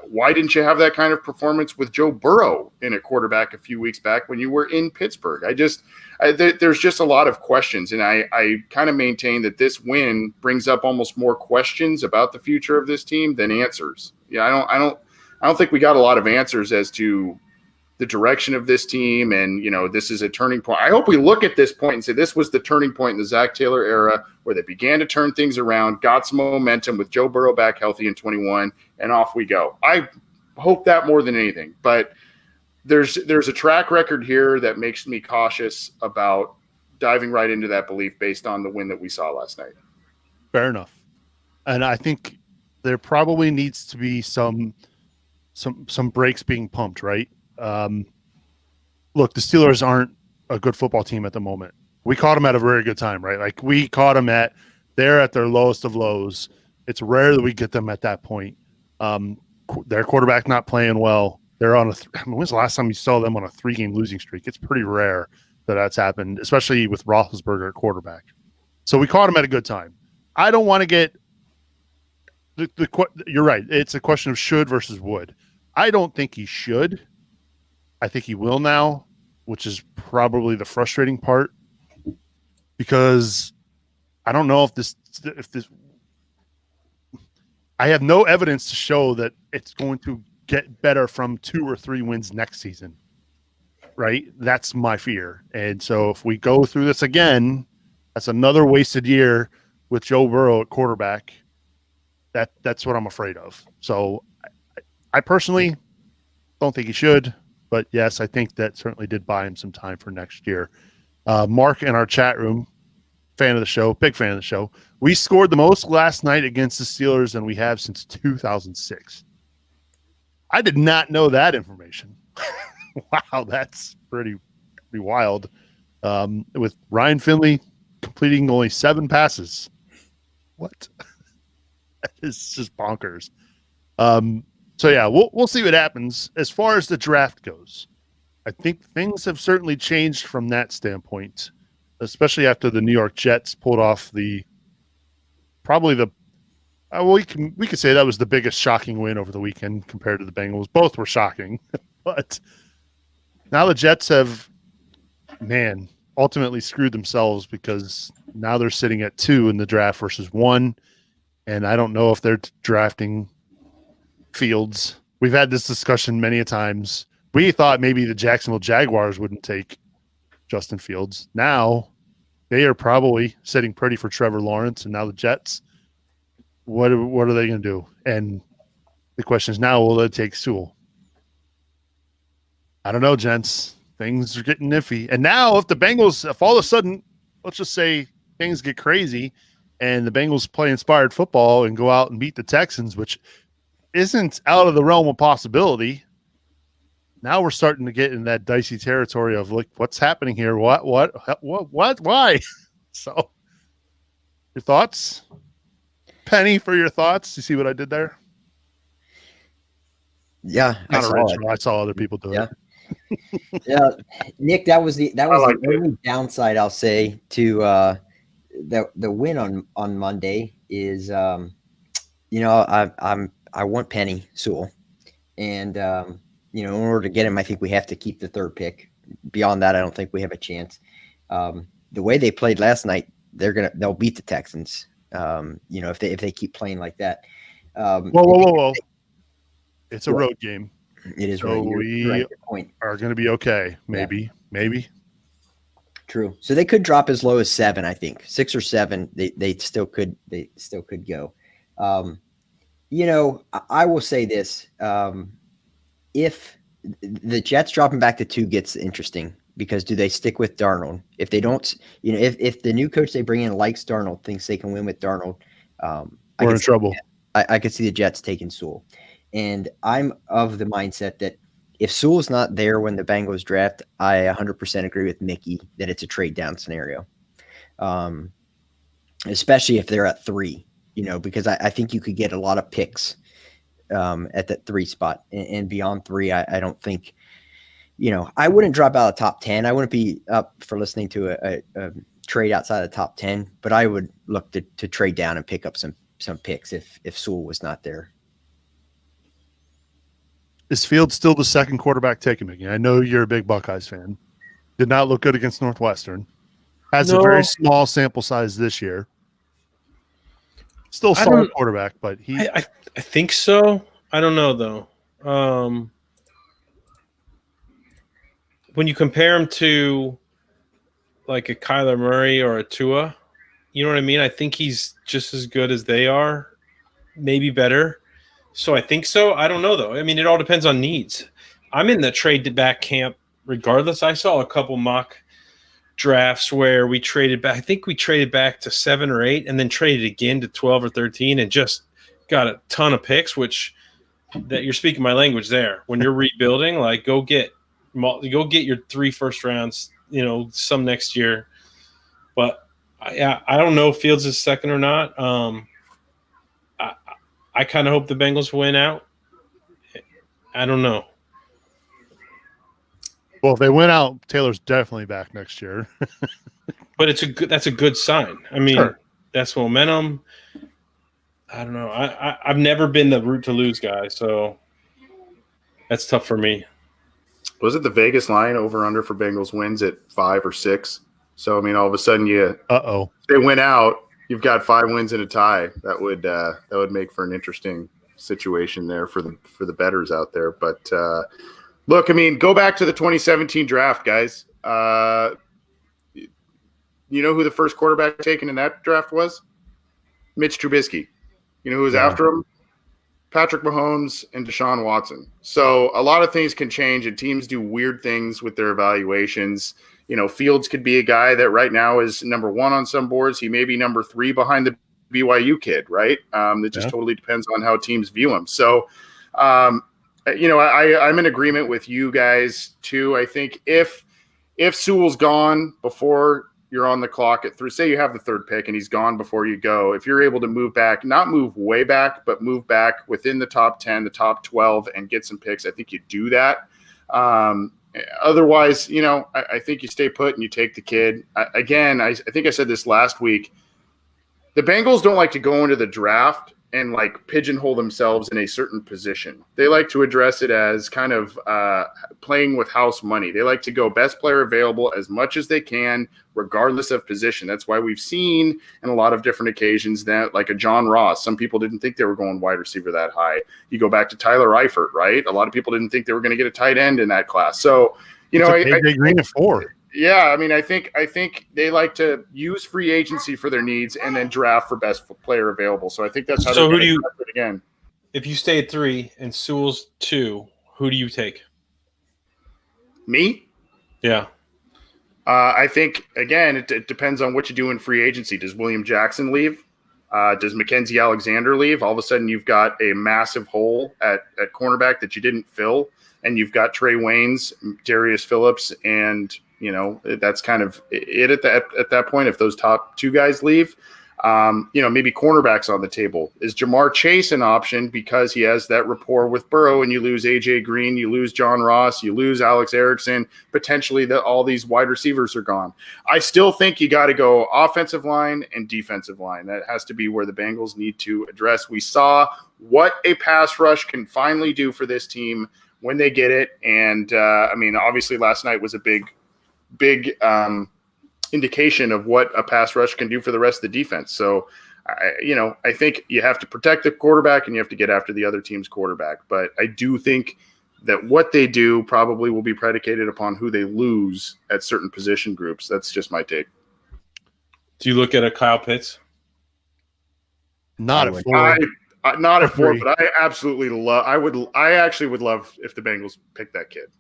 Why didn't you have that kind of performance with Joe Burrow in a quarterback a few weeks back when you were in Pittsburgh? There's just a lot of questions, and I kind of maintain that this win brings up almost more questions about the future of this team than answers. Yeah, I don't think we got a lot of answers as to the direction of this team, and this is a turning point. I hope we look at this point and say this was the turning point in the Zac Taylor era where they began to turn things around, got some momentum with Joe Burrow back healthy in 21, and off we go. I hope that more than anything, but there's a track record here that makes me cautious about diving right into that belief based on the win that we saw last night. Fair enough. And I think there probably needs to be some brakes being pumped, right? Look, the Steelers aren't a good football team at the moment. We caught them at a very good time, right? Like we caught them they're at their lowest of lows. It's rare that we get them at that point. Their quarterback not playing well. They're on when's the last time you saw them on a 3-game losing streak? It's pretty rare that that's happened, especially with Roethlisberger at quarterback. So we caught him at a good time. I don't want to get you're right. It's a question of should versus would. I don't think he should. I think he will now, which is probably the frustrating part, because I don't know if this I have no evidence to show that it's going to get better from 2 or 3 wins next season. Right? That's my fear. And so if we go through this again, that's another wasted year with Joe Burrow at quarterback. That's what I'm afraid of. So I personally don't think he should. But yes, I think that certainly did buy him some time for next year. Mark in our chat room, fan of the show, big fan of the show. We scored the most last night against the Steelers than we have since 2006. I did not know that information. Wow, that's pretty wild. With Ryan Finley completing only 7 passes. What? That is just bonkers. So yeah, we'll see what happens. As far as the draft goes, I think things have certainly changed from that standpoint, especially after the New York Jets pulled off we could say that was the biggest shocking win over the weekend compared to the Bengals. Both were shocking, but now the Jets have, ultimately screwed themselves because now they're sitting at 2 in the draft versus 1, and I don't know if they're drafting Fields. We've had this discussion many a times. We thought maybe the Jacksonville Jaguars wouldn't take Justin Fields. Now they are probably sitting pretty for Trevor Lawrence, and now the Jets. What are they going to do? And the question is now, will they take Sewell? I don't know, gents. Things are getting iffy. And now if all of a sudden, let's just say things get crazy and the Bengals play inspired football and go out and beat the Texans, which isn't out of the realm of possibility. Now we're starting to get in that dicey territory of like, what's happening here? What, why? So your thoughts? Penny, for your thoughts. You see what I did there? Yeah, Not original. I saw other people do it. Yeah, Nick, that was the only downside I'll say to the win on Monday is I want Penny Sewell, and in order to get him, I think we have to keep the 3rd pick. Beyond that, I don't think we have a chance. The way they played last night, they'll beat the Texans. If they keep playing like that. Whoa! It's a road game. It is. So we are going to be okay. Maybe. True. So they could drop as low as 7. I think 6 or 7. They still could. They still could go. I will say this: if the Jets dropping back to 2 gets interesting, because do they stick with Darnold? If they don't, if the new coach they bring in likes Darnold, thinks they can win with Darnold, we're in trouble. I could see the Jets taking Sewell. And I'm of the mindset that if Sewell's not there when the Bengals draft, I 100% agree with Mickey that it's a trade down scenario. Especially if they're at 3, because I think you could get a lot of picks at that 3 spot. And beyond 3, I don't think I wouldn't drop out of top 10. I wouldn't be up for listening to a trade outside of the top 10, but I would look to trade down and pick up some picks if Sewell was not there. Is Fields still the second quarterback taken, Mickey? I know you're a big Buckeyes fan. Did not look good against Northwestern. Has a very small sample size this year. Still a solid quarterback, but I think so. I don't know though. When you compare him to like a Kyler Murray or a Tua, you know what I mean? I think he's just as good as they are, maybe better. So I think so. I don't know, though. I mean, it all depends on needs. I'm in the trade back camp regardless. I saw a couple mock drafts where we traded back. I think we traded back to 7 or 8 and then traded again to 12 or 13 and just got a ton of picks, which that you're speaking my language there. When you're rebuilding, like go get your 3 first rounds, some next year. But I don't know if Fields is second or not. I kind of hope the Bengals win out. I don't know. Well, if they win out, Taylor's definitely back next year. But that's a good sign. I mean, sure. That's momentum. I don't know. I've never been the root to lose guy, so that's tough for me. Was it the Vegas line over under for Bengals wins at 5 or 6? So I mean, all of a sudden they win out. You've got 5 wins and a tie. That would make for an interesting situation there for the bettors out there. But look, I mean, go back to the 2017 draft, guys. You know who the first quarterback taken in that draft was? Mitch Trubisky. You know who was after him? Patrick Mahomes and Deshaun Watson. So a lot of things can change, and teams do weird things with their evaluations. Fields could be a guy that right now is number 1 on some boards. He may be number 3 behind the BYU kid, right? It just totally depends on how teams view him. So, I'm in agreement with you guys too. I think if Sewell's gone before you're on the clock at 3, say you have the 3rd pick and he's gone before you go, if you're able to move back, not move way back, but move back within the top 10, the top 12 and get some picks, I think you do that. Otherwise, I think you stay put and you take the kid. I think I said this last week. The Bengals don't like to go into the draft and like pigeonhole themselves in a certain position. They like to address it as kind of playing with house money. They like to go best player available as much as they can, regardless of position. That's why we've seen in a lot of different occasions that like a John Ross, some people didn't think they were going wide receiver that high. You go back to Tyler Eifert, right? A lot of people didn't think they were going to get a tight end in that class. So, AJ Green at 4. Yeah, I mean, I think they like to use free agency for their needs and then draft for best player available. So I think that's how. So who do you again? If you stay at 3 and Sewell's 2, who do you take? Me? Yeah. I think again, it depends on what you do in free agency. Does William Jackson leave? Does Mackenzie Alexander leave? All of a sudden, you've got a massive hole at cornerback that you didn't fill, and you've got Trey Waynes, Darius Phillips, and that's kind of it at that point. If those top 2 guys leave, maybe cornerbacks on the table. Is Jamar Chase an option because he has that rapport with Burrow, and you lose AJ Green, you lose John Ross, you lose Alex Erickson, potentially all these wide receivers are gone. I still think you got to go offensive line and defensive line. That has to be where the Bengals need to address. We saw what a pass rush can finally do for this team when they get it. And obviously last night was a big indication of what a pass rush can do for the rest of the defense. So, I think you have to protect the quarterback and you have to get after the other team's quarterback. But I do think that what they do probably will be predicated upon who they lose at certain position groups. That's just my take. Do you look at a Kyle Pitts? Not at 4. Not at 4, but I absolutely love. I actually would love if the Bengals picked that kid.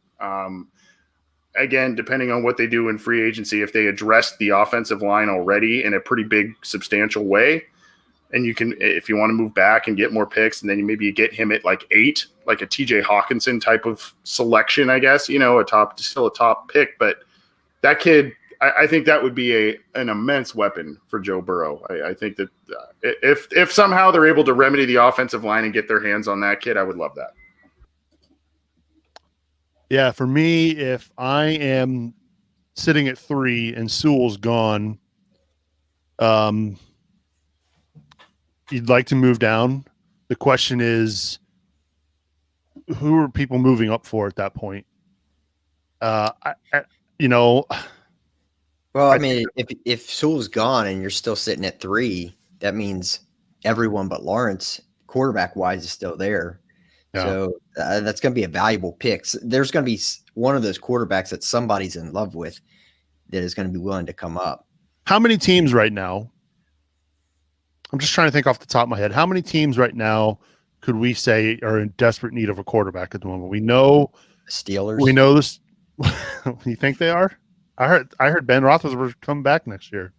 Again, depending on what they do in free agency, if they address the offensive line already in a pretty big, substantial way, and you can, if you want to move back and get more picks, and then maybe you get him at like 8, like a TJ Hawkinson type of selection, I guess, still a top pick, but that kid, I think that would be an immense weapon for Joe Burrow. I think that if somehow they're able to remedy the offensive line and get their hands on that kid, I would love that. Yeah, for me, if I am sitting at 3 and Sewell's gone, you'd like to move down. The question is, who are people moving up for at that point? You know, Well, I I mean, if Sewell's gone and you're still sitting at 3, that means everyone but Lawrence, quarterback wise, is still there. Yeah. So that's going to be a valuable pick. There's going to be one of those quarterbacks that somebody's in love with that is going to be willing to come up. How many teams right now? I'm just trying to think off the top of my head. How many teams right now could we say are in desperate need of a quarterback at the moment? We know Steelers. this. You think they are? I heard Ben Roethlisberger come back next year.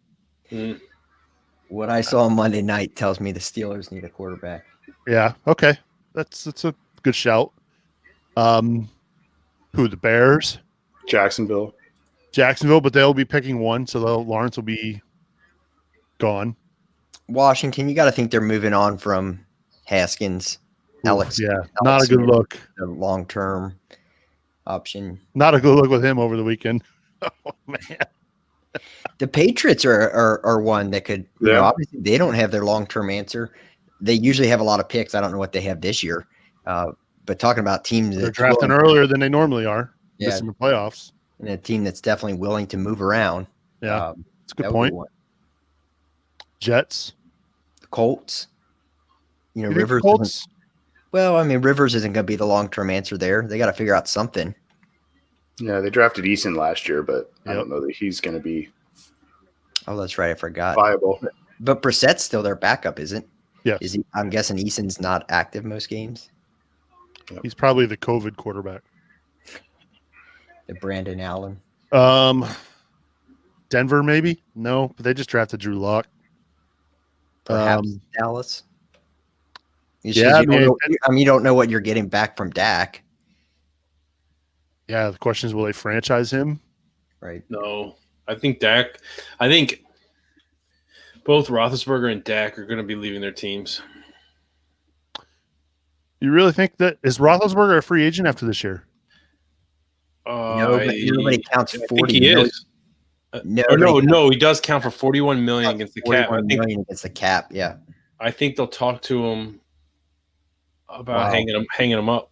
What I saw on Monday night tells me the Steelers need a quarterback. Yeah. Okay. That's a good shout. Who, the Bears? Jacksonville, Jacksonville, but they'll be picking one, so Lawrence will be gone. Washington, you got to think they're moving on from Haskins. Alex, not a good look. The long-term option. Not a good look with him over the weekend. Oh man. The Patriots are one that could. You know, obviously they don't have their long-term answer. They usually have a lot of picks. I don't know what they have this year. But talking about teams they're drafting earlier than they normally are. Yeah, in the playoffs, and a team that's definitely willing to move around. Yeah, it's a good point. Jets, the Colts. You know, you Rivers. Colts? Well, I mean, Rivers isn't going to be the long-term answer there. They got to figure out something. Yeah, they drafted Eason last year, but I don't know that he's going to be. Oh, that's right. I forgot. Viable. But Brissett's still their backup, isn't? Yeah. Is he? I'm guessing Eason's not active most games. Yep. He's probably the COVID quarterback. The Brandon Allen. Denver, maybe? No, but they just drafted Drew Lock. Perhaps Dallas. You don't know what you're getting back from Dak. Yeah, the question is, will they franchise him? Right. No, I think both Roethlisberger and Dak are going to be leaving their teams. You really think that is Roethlisberger a free agent after this year? Nobody counts 40. I think he is. No, he does count for $41 million against the cap. Against the cap, yeah. I think they'll talk to him about hanging him up.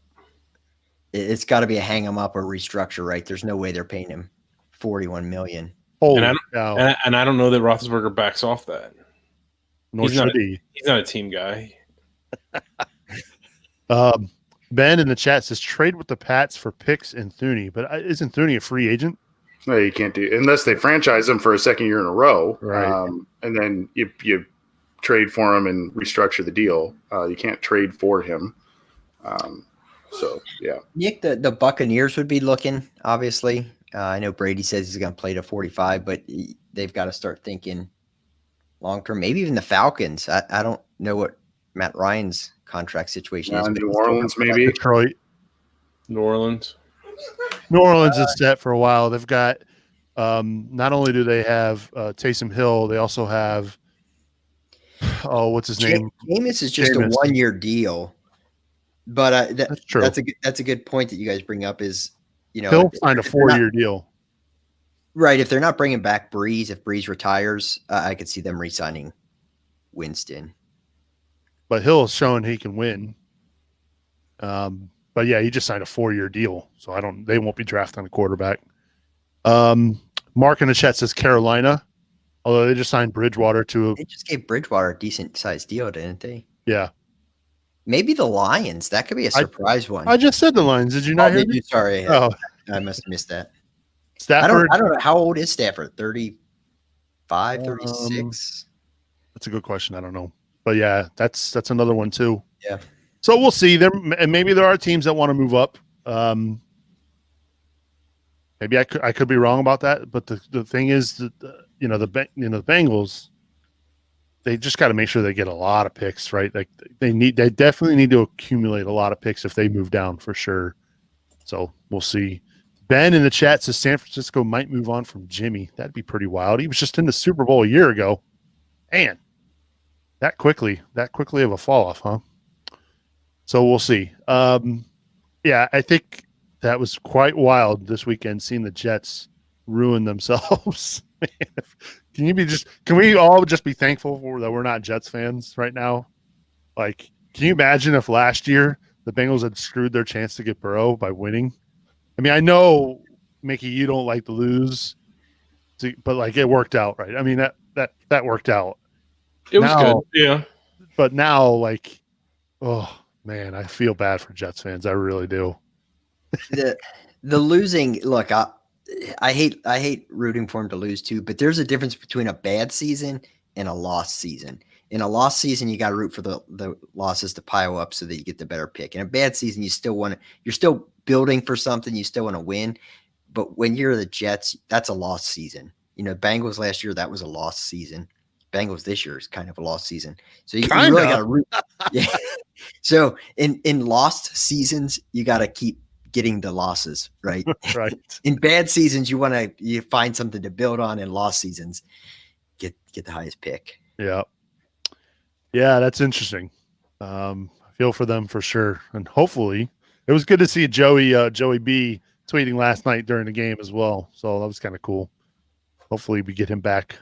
It's got to be a hang him up or restructure, right? There's no way they're paying him $41 million. And I don't know that Roethlisberger backs off that. He's not a team guy. Ben in the chat says trade with the Pats for picks and Thuney, but isn't Thuney a free agent? No, you can't do unless they franchise him for a second year in a row, right? And then you trade for him and restructure the deal. You can't trade for him. So yeah, Nick, the Buccaneers would be looking. Obviously, I know Brady says he's going to play to 45, but they've got to start thinking long term. Maybe even the Falcons. I don't know what Matt Ryan's contract situation is. New Orleans, maybe Detroit, New Orleans is set for a while. They've got not only do they have Taysom Hill, they also have what's his name? Jameis is just a 1-year deal. But that's true. That's a good point that you guys bring up. Is Hill signed a 4-year deal, right? If they're not bringing back Breeze, if Breeze retires, I could see them re-signing Winston. But Hill is showing he can win. But yeah, he just signed a 4-year deal, so they won't be drafting a quarterback. Mark in the chat says Carolina, although they just signed Bridgewater They just gave Bridgewater a decent sized deal, didn't they? Yeah. Maybe the Lions. That could be a surprise one. I just said the Lions. Did you not hear me? Sorry. Oh. I must have missed that. Stafford. I don't know. How old is Stafford? 35, 36? That's a good question. I don't know. But yeah, that's another one too. Yeah. So we'll see. Maybe there are teams that want to move up. Maybe I could be wrong about that. But the thing is that the Bengals, they just got to make sure they get a lot of picks, right? Like they definitely need to accumulate a lot of picks if they move down for sure. So we'll see. Ben in the chat says San Francisco might move on from Jimmy. That'd be pretty wild. He was just in the Super Bowl a year ago. Man, that quickly of a fall off, huh? So we'll see. Yeah, I think that was quite wild this weekend, seeing the Jets ruin themselves. Can we all just be thankful that we're not Jets fans right now? Like, can you imagine if last year the Bengals had screwed their chance to get Burrow by winning? I mean, I know, Mickey, you don't like to lose, but like it worked out, right? I mean, that worked out. It was good. Yeah. But now, like, oh man, I feel bad for Jets fans. I really do. The losing, look, I hate rooting for him to lose too, but there's a difference between a bad season and a lost season. In a lost season, you got to root for the losses to pile up so that you get the better pick. In a bad season, you're still building for something. You still want to win. But when you're the Jets, that's a lost season. You know, Bengals last year, that was a lost season. Bengals this year is kind of a lost season. So you really got to root. Yeah. So in lost seasons, you got to keep getting the losses, right? Right. In bad seasons, you find something to build on. In lost seasons, get the highest pick. Yeah. Yeah, that's interesting. I feel for them for sure. And hopefully it was good to see Joey B tweeting last night during the game as well. So that was kind of cool. Hopefully we get him back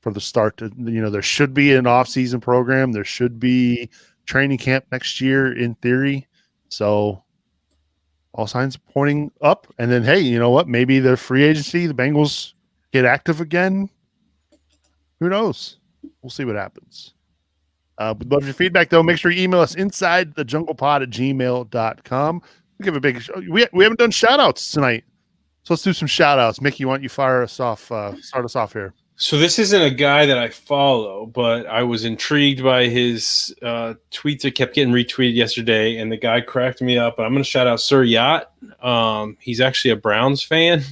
for the start. There should be an off-season program. There should be training camp next year in theory. So all signs are pointing up. And then, hey, you know what? Maybe the free agency, the Bengals get active again. Who knows? We'll see what happens. We'd love your feedback, though. Make sure you email us insidethejunglepod@gmail.com. We'll give a big we haven't done shout-outs tonight. So let's do some shout-outs. Mickey, why don't you fire us off, start us off here? So this isn't a guy that I follow, but I was intrigued by his tweets that kept getting retweeted yesterday, and the guy cracked me up. I'm going to shout out Sir Yacht. He's actually a Browns fan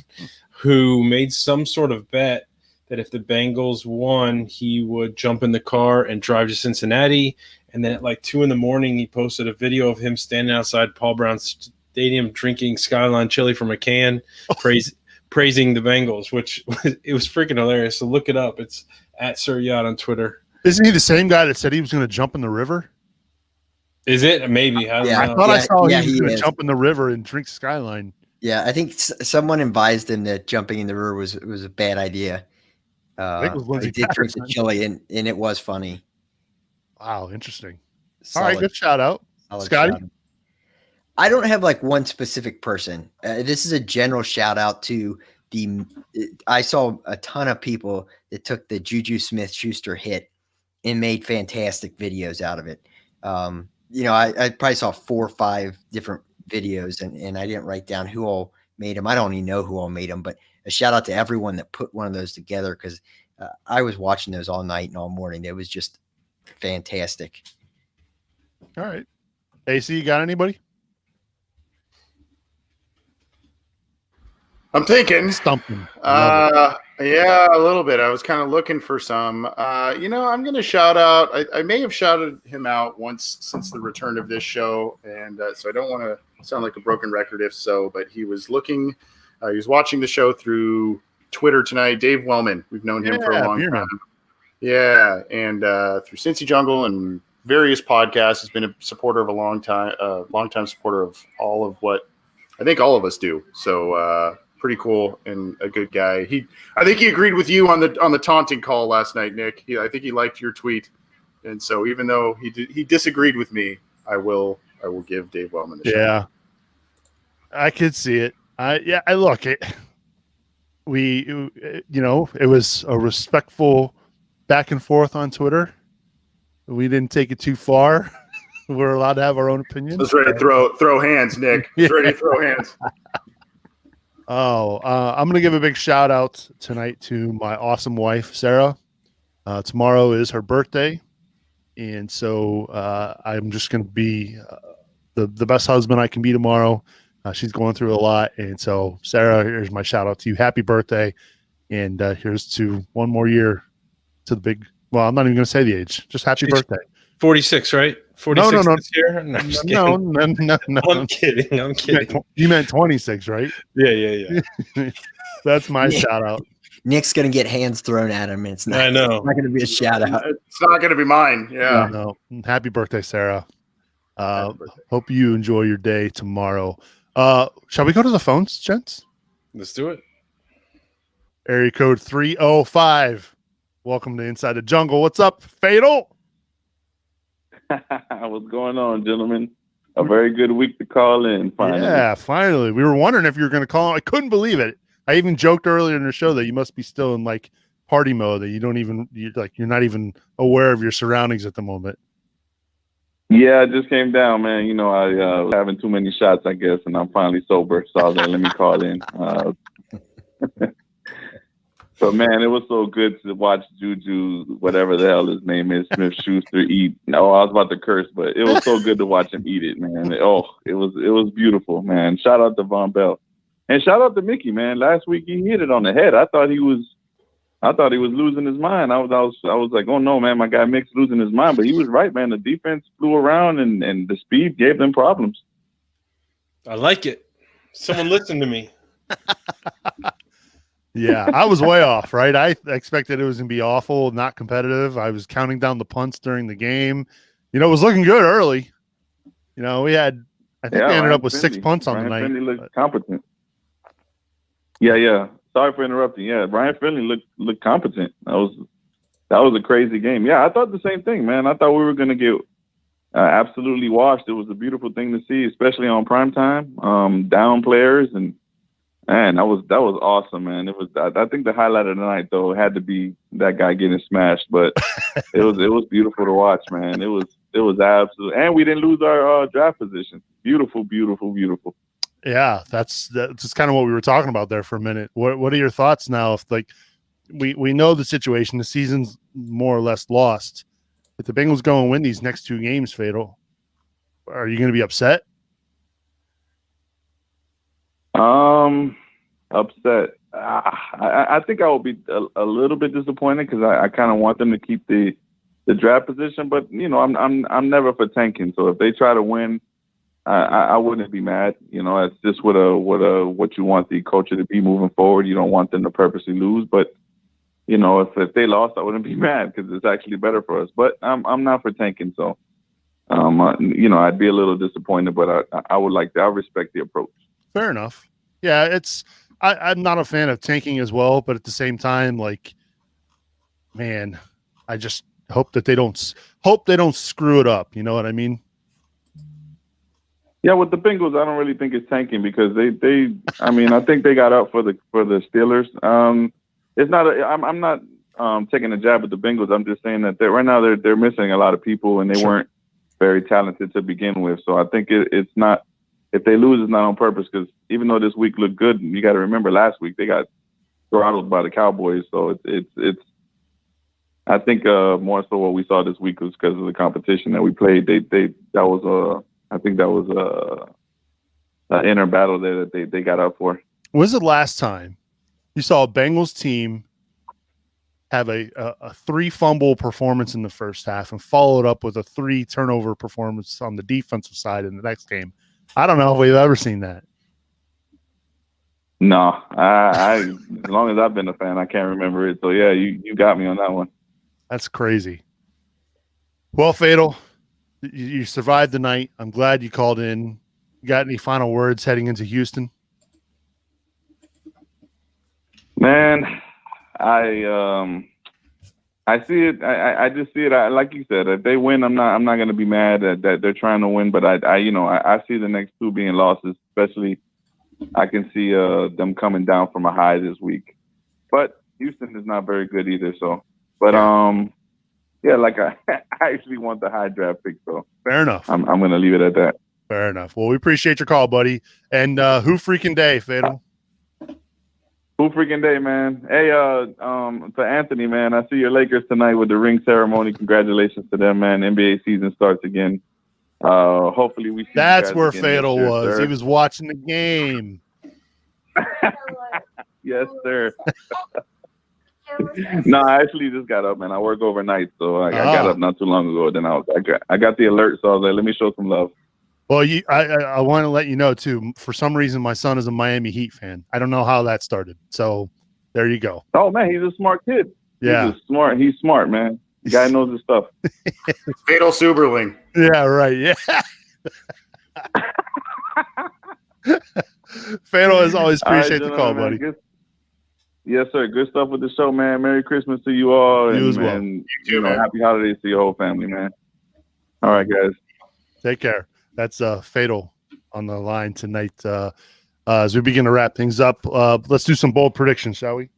who made some sort of bet that if the Bengals won, he would jump in the car and drive to Cincinnati. And then at like 2 a.m, he posted a video of him standing outside Paul Brown Stadium drinking Skyline chili from a can, praising the Bengals, which it was freaking hilarious. So look it up. It's at Sir Yacht on Twitter. Isn't he the same guy that said he was going to jump in the river? Is it? Maybe. I don't know. I thought I saw he was going to jump in the river and drink Skyline. Yeah, I think someone advised him that jumping in the river was a bad idea. He did drink the chili, and it was funny. Wow, interesting. Solid, all right, good shout out. Scotty? I don't have like one specific person. This is a general shout out to I saw a ton of people that took the Juju Smith-Schuster hit and made fantastic videos out of it. I probably saw 4 or 5 different videos, and I didn't write down who all made them. I don't even know who all made them, but a shout out to everyone that put one of those together, because I was watching those all night and all morning. It was just fantastic. All right. AC, you got anybody? I'm thinking. Stumping. Yeah, a little bit. I was kind of looking for some. I'm going to shout out. I may have shouted him out once since the return of this show, and so I don't want to sound like a broken record if so, but he was looking – he was watching the show through Twitter tonight. Dave Wellman, we've known him for a long time. Yeah, and through Cincy Jungle and various podcasts, has been a supporter of a long time supporter of all of what I think all of us do. So pretty cool and a good guy. I think he agreed with you on the taunting call last night, Nick. I think he liked your tweet, and so even though he disagreed with me, I will give Dave Wellman a shout. Yeah, I could see it. I look it. It was a respectful back and forth on Twitter. We didn't take it too far. We're allowed to have our own opinion. Let's ready to throw hands, Nick. Let's ready to throw hands. I'm gonna give a big shout out tonight to my awesome wife, Sarah. Tomorrow is her birthday, and so I'm just gonna be the best husband I can be tomorrow. She's going through a lot, and so Sarah, here's my shout out to you. Happy birthday, and here's to one more year to the big. Well, I'm not even going to say the age. Just happy birthday. 46, right? 46 no. this year? No, I'm kidding. I'm kidding. You meant 26, right? Yeah. That's my shout out. Nick's going to get hands thrown at him. It's not going to be a shout out. It's not going to be mine. Yeah. No. Happy birthday, Sarah. Hope you enjoy your day tomorrow. Shall we go to the phones, gents? Let's do it. Area code 305. Welcome to Inside the Jungle. What's up, Fatal? What's going on, gentlemen? A very good week to call in, finally. Yeah, finally. We were wondering if you were going to call. I couldn't believe it. I even joked earlier in the show that you must be still in like party mode, that you're not even aware of your surroundings at the moment. Yeah, I just came down, man. You know, I was having too many shots, I guess, and I'm finally sober. So I was like, let me call in. So, man, it was so good to watch Juju, whatever the hell his name is, Smith-Schuster, eat. No, I was about to curse, but it was so good to watch him eat it, man. It was beautiful, man. Shout out to Von Bell. And shout out to Mickey, man. Last week he hit it on the head. I thought he was losing his mind. I was like, oh no, man, my guy Mick's losing his mind. But he was right, man. The defense flew around and the speed gave them problems. I like it. Someone listen to me. Yeah, I was way off, right? I expected it was going to be awful, not competitive. I was counting down the punts during the game. You know, it was looking good early. You know, we ended up with 6 punts on the night. Finley looked competent. Yeah. Sorry for interrupting. Yeah, Ryan Finley looked competent. That was a crazy game. Yeah, I thought the same thing, man. I thought we were going to get absolutely washed. It was a beautiful thing to see, especially on primetime. Down players and. Man, that was awesome, man. It was. I think the highlight of the night, though, had to be that guy getting smashed. But it was beautiful to watch, man. It was absolute, and we didn't lose our draft position. Beautiful. Yeah, that's just kind of what we were talking about there for a minute. What are your thoughts now? If like we know the situation, the season's more or less lost. If the Bengals go and win these next 2 games, Fatal, are you going to be upset? Upset. I think I will be a little bit disappointed because I kind of want them to keep the draft position, but you know, I'm never for tanking. So if they try to win, I wouldn't be mad. You know, it's just what you want the culture to be moving forward. You don't want them to purposely lose, but you know, if they lost, I wouldn't be mad because it's actually better for us. But I'm not for tanking, so you know, I'd be a little disappointed, but I would like that. I respect the approach. Fair enough. Yeah, I'm not a fan of tanking as well, but at the same time, like, man, I just hope they don't screw it up. You know what I mean? Yeah, with the Bengals, I don't really think it's tanking because they I mean, I think they got up for the Steelers. It's not I'm not taking a jab at the Bengals. I'm just saying that right now they're missing a lot of people and they weren't very talented to begin with. So I think it's not. If they lose, it's not on purpose because even though this week looked good, you got to remember last week they got throttled by the Cowboys. So it's I think more so what we saw this week was because of the competition that we played. I think that was an inner battle there that they got up for. When was the last time you saw a Bengals team have a 3 fumble performance in the first half and followed up with a 3 turnover performance on the defensive side in the next game? I don't know if we've ever seen that. No, I as long as I've been a fan, I can't remember it. So yeah, you got me on that one. That's crazy. Well, Fatal, you survived the night. I'm glad you called in. You got any final words heading into Houston? Man, I see it. I just see it. Like you said, if they win, I'm not going to be mad that they're trying to win. But I see the next 2 being losses. Especially, I can see them coming down from a high this week. But Houston is not very good either. So, but yeah, like I actually want the high draft pick. So fair enough. I'm going to leave it at that. Fair enough. Well, we appreciate your call, buddy. And who freaking day, Fatal? Who freaking day, man. Hey, to Anthony, man, I see your Lakers tonight with the ring ceremony. Congratulations to them, man. NBA season starts again. Hopefully we see That's you guys where again Fatal next year, was. sir. He was watching the game. Yes, sir. No, I actually just got up, man. I work overnight, so I got up not too long ago. Then I got the alert, so I was like, let me show some love. Well, I want to let you know too. For some reason, my son is a Miami Heat fan. I don't know how that started. So there you go. Oh man, he's a smart kid. Yeah, He's smart, man. The guy knows his stuff. Fatal Suberling. Yeah, right. Yeah. Fano, as always, All right, appreciate the call, gentlemen, buddy. yes, sir. Good stuff with the show, man. Merry Christmas to you all, You and, as well. and too, man. happy holidays to your whole family, man. All right, guys. Take care. That's Fatal on the line tonight. As we begin to wrap things up, let's do some bold predictions, shall we?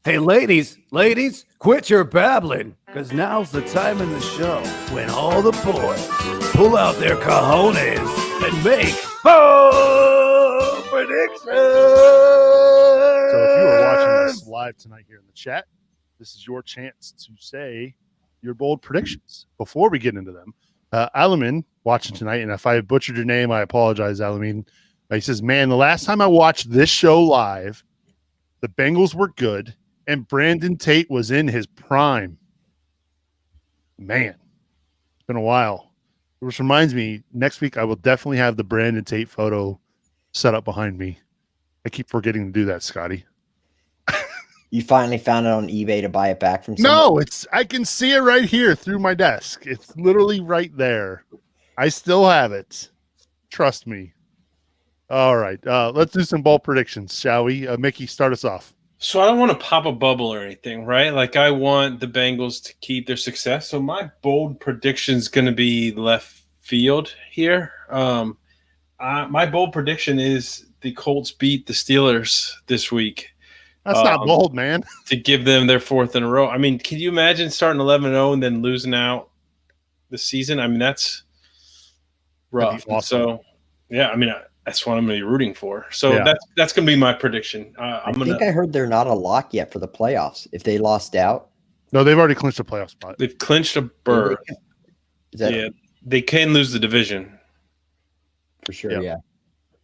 Hey, ladies, quit your babbling, because now's the time in the show when all the boys pull out their cojones and make bold predictions. So if you are watching us live tonight here in the chat, this is your chance to say your bold predictions before we get into them. Alamin watching tonight, and if I butchered your name, I apologize, Alamin. He says, man, the last time I watched this show live, the Bengals were good, and Brandon Tate was in his prime. Man, it's been a while. Which reminds me, next week I will definitely have the Brandon Tate photo set up behind me. I keep forgetting to do that, Scotty. You finally found it on eBay to buy it back from someone? No, I can see it right here through my desk. It's literally right there. I still have it. Trust me. All right. Let's do some bold predictions, shall we? Mickey, start us off. So I don't want to pop a bubble or anything, right? Like I want the Bengals to keep their success. So my bold prediction is going to be left field here. My bold prediction is the Colts beat the Steelers this week. That's not bold, man. To give them their fourth in a row. I mean, can you imagine starting 11-0 and then losing out the season? I mean, that's rough. Awesome. So, yeah, I mean, that's what I'm going to be rooting for. So Yeah. that's going to be my prediction. I think I heard they're not a lock yet for the playoffs. If they lost out, No, they've already clinched a playoff spot. They've clinched a berth. is that Yeah, they can lose the division. for sure? Yeah. Yeah.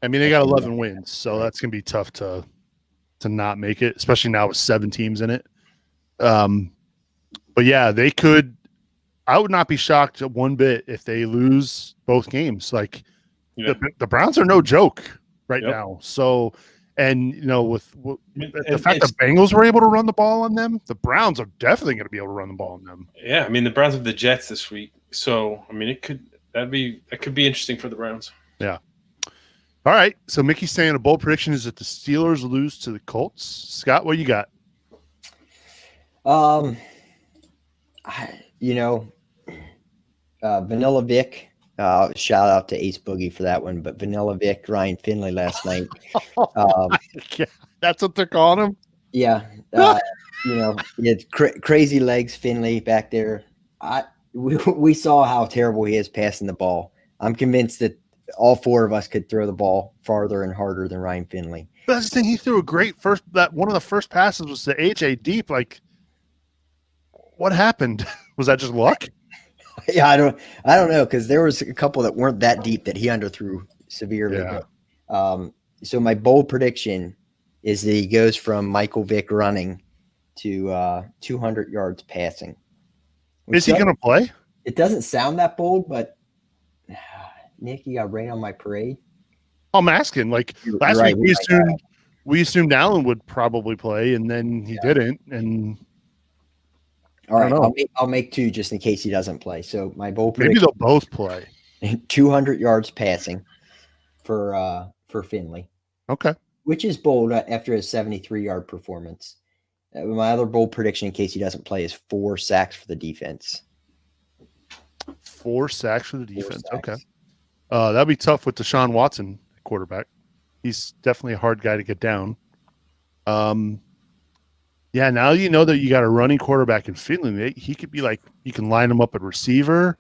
I mean, they got 11 wins, so that's going to be tough to not make it, especially now with 7 teams in it. But yeah, they could. I would not be shocked one bit if they lose both games. Like Yeah. the Browns are no joke right Yep. now. So, and you know, with the And fact that Bengals were able to run the ball on them, the Browns are definitely going to be able to run the ball on them. Yeah, I mean, the Browns have the Jets this week. So, I mean, that could be interesting for the Browns. All right. So Mickey's saying a bold prediction is that the Steelers lose to the Colts. Scott, what you got? Vanilla Vic. Shout out to Ace Boogie for that one, but Vanilla Vic, Ryan Finley last night. Yeah, that's what they're calling him. Yeah, he had crazy legs, Finley back there. We saw how terrible he is passing the ball. I'm convinced that all 4 of us could throw the ball farther and harder than Ryan Finley. But that's the thing. He threw a great first. That one of the first passes was to AJ deep. Like, what happened? Was that just luck? Yeah, I don't know, because there was a couple that weren't that deep that he underthrew severely. Yeah. But, so my bold prediction is that he goes from Michael Vick running to 200 yards passing. Is he going to play? It doesn't sound that bold, but Nick, you got rain on my parade. I'm asking. Like last right, week, we assumed Allen would probably play, and then he didn't. And All right, don't know. I'll make 2 just in case he doesn't play. So my bold maybe prediction: they'll both play. 200 yards passing for Finley, Okay. which is bold after his 73-yard performance. My other bold prediction, in case he doesn't play, is 4 sacks for the defense. 4 sacks for the defense. sacks. Okay. That'd be tough with Deshaun Watson, quarterback. He's definitely a hard guy to get down. Yeah, now you know that you got a running quarterback in Finley. He could be like, you can line him up at receiver,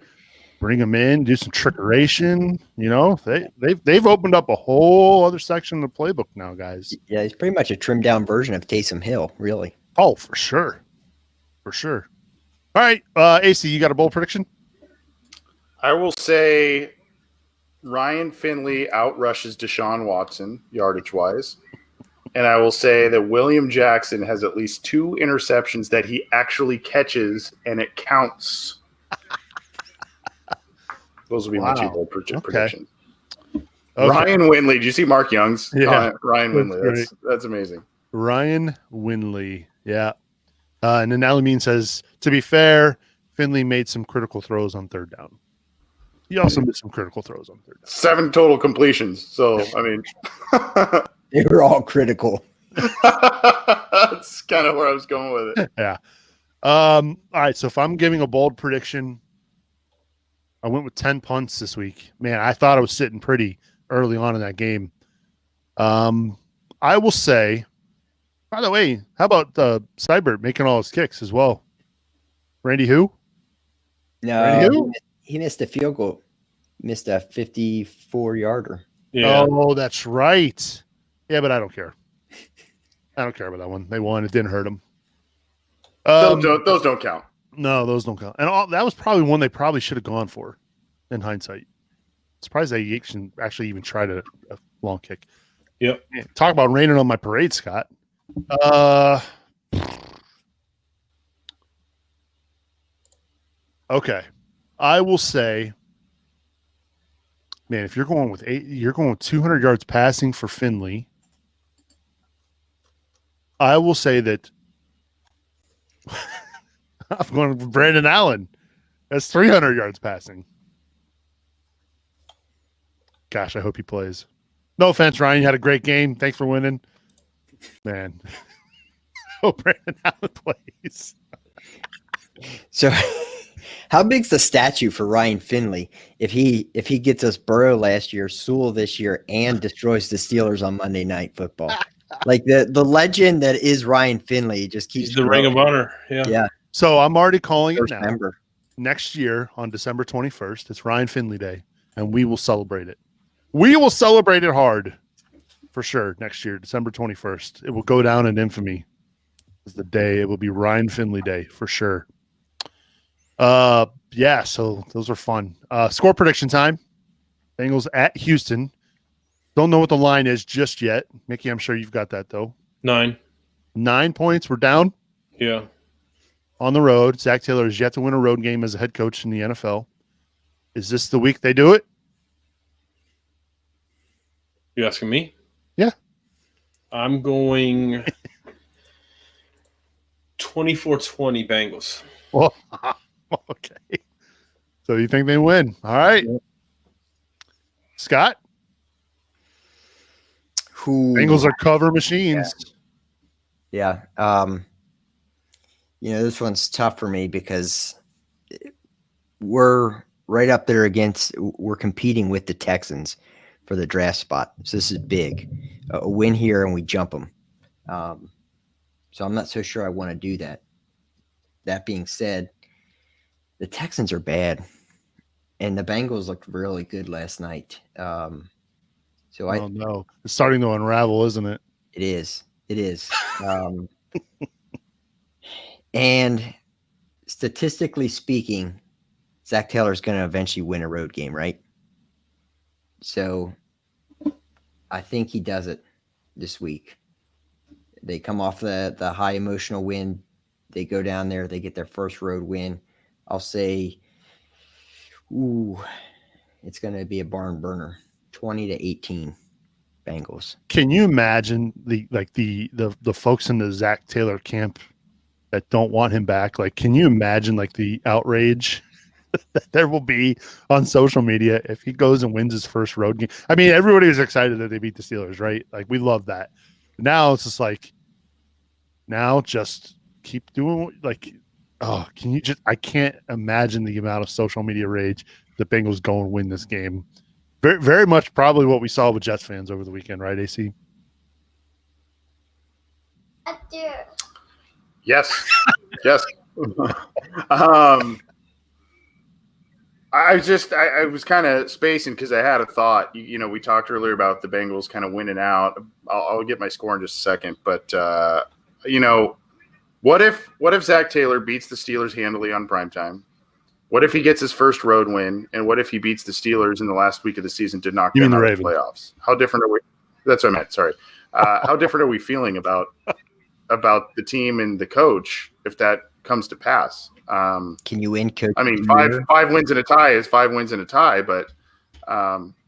bring him in, do some trickeration. You know, they've opened up a whole other section of the playbook now, guys. Yeah, he's pretty much a trimmed down version of Taysom Hill, really. Oh, for sure. For sure. All right, AC, you got a bold prediction? I will say Ryan Finley outrushes Deshaun Watson yardage-wise. And I will say that William Jackson has at least 2 interceptions that he actually catches, and it counts. Those will be my 2 bold predictions. Okay. Ryan Winley. Did you see Mark Young's? Yeah. Ryan Winley. That's That's amazing. Ryan Winley. Yeah. And then Alameen says, to be fair, Finley made some critical throws on 3rd down. He also missed some critical throws on third down. 7 total completions. So, I mean, They were all critical. that's kind of where I was going with it. Yeah. All right. So if I'm giving a bold prediction, I went with 10 punts this week. Man, I thought I was sitting pretty early on in that game. I will say, by the way, how about Seibert making all his kicks as well? Randy who? No, he missed a field goal. Missed a 54-yarder. Yeah. Oh, that's right. Yeah, but I don't care. I don't care about that one. They won. It didn't hurt them. Those don't count. No, those don't count. And that was probably one they probably should have gone for in hindsight. Surprised they actually even tried a long kick. Yep. Talk about raining on my parade, Scott. Okay. I will say, man, if you're going with 200 yards passing for Finley, I will say that I'm going with Brandon Allen. That's 300 yards passing. Gosh, I hope he plays. No offense, Ryan. You had a great game. Thanks for winning. Man. Oh, Brandon Allen plays. So, how big's the statue for Ryan Finley if he gets us Burrow last year, Sewell this year, and destroys the Steelers on Monday Night Football? Like the legend that is Ryan Finley just keeps He's the Ring of Honor. Yeah. Yeah. So I'm already calling it First now. member. Next year on December 21st, it's Ryan Finley Day, and we will celebrate it. We will celebrate it hard for sure next year, December 21st. It will go down in infamy as the day. It will be Ryan Finley Day for sure. Yeah, so those are fun. Score prediction time. Bengals at Houston. Don't know what the line is just yet. Mickey, I'm sure you've got that though. 9. 9 points. We're down Yeah. on the road. Zac Taylor has yet to win a road game as a head coach in the NFL. Is this the week they do it? You asking me? Yeah. I'm going 24-20 Bengals. Well, okay. So you think they win? All right. Scott? Bengals are cover machines. Yeah. This one's tough for me because we're right up there we're competing with the Texans for the draft spot. So this is big. A win here and we jump them. So I'm not so sure I want to do that. That being said, the Texans are bad. And the Bengals looked really good last night. No. It's starting to unravel, isn't it? It is. And statistically speaking, Zac Taylor is going to eventually win a road game, right? So I think he does it this week. They come off the high emotional win. They go down there. They get their first road win. I'll say, it's going to be a barn burner, 20-18 Bengals. Can you imagine the folks in the Zac Taylor camp that don't want him back? Like, can you imagine like the outrage that there will be on social media if he goes and wins his first road game? I mean, everybody was excited that they beat the Steelers, right? Like, we love that. Now it's just like, just keep doing I can't imagine the amount of social media rage the Bengals go and win this game. Very, very much probably what we saw with Jets fans over the weekend, right, AC? Yes. I was kind of spacing because I had a thought. We talked earlier about the Bengals kind of winning out. I'll get my score in just a second, but what if Zac Taylor beats the Steelers handily on primetime? What if he gets his first road win? And what if he beats the Steelers in the last week of the season to knock them out of the playoffs? How different are we? That's what I meant. Sorry. How different are we feeling about the team and the coach if that comes to pass? Can you win, coach? I mean, five wins and a tie is 5 wins and a tie, but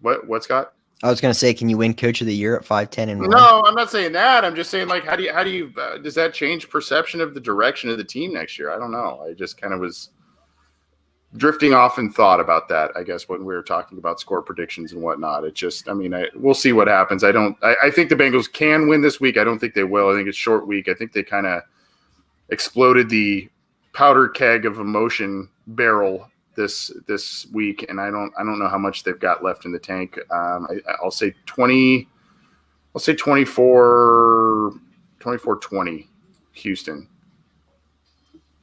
what, Scott? I was going to say, can you win coach of the year at 5-10-1? No, I'm not saying that. I'm just saying, like, how do you does that change perception of the direction of the team next year? I don't know. I just kind of was drifting off in thought about that, I guess, when we were talking about score predictions and whatnot. It just, I mean, we'll see what happens. I think the Bengals can win this week. I don't think they will. I think it's short week. I think they kind of exploded the powder keg of emotion barrel this week, and I don't know how much they've got left in the tank. I'll say 24-20 Houston.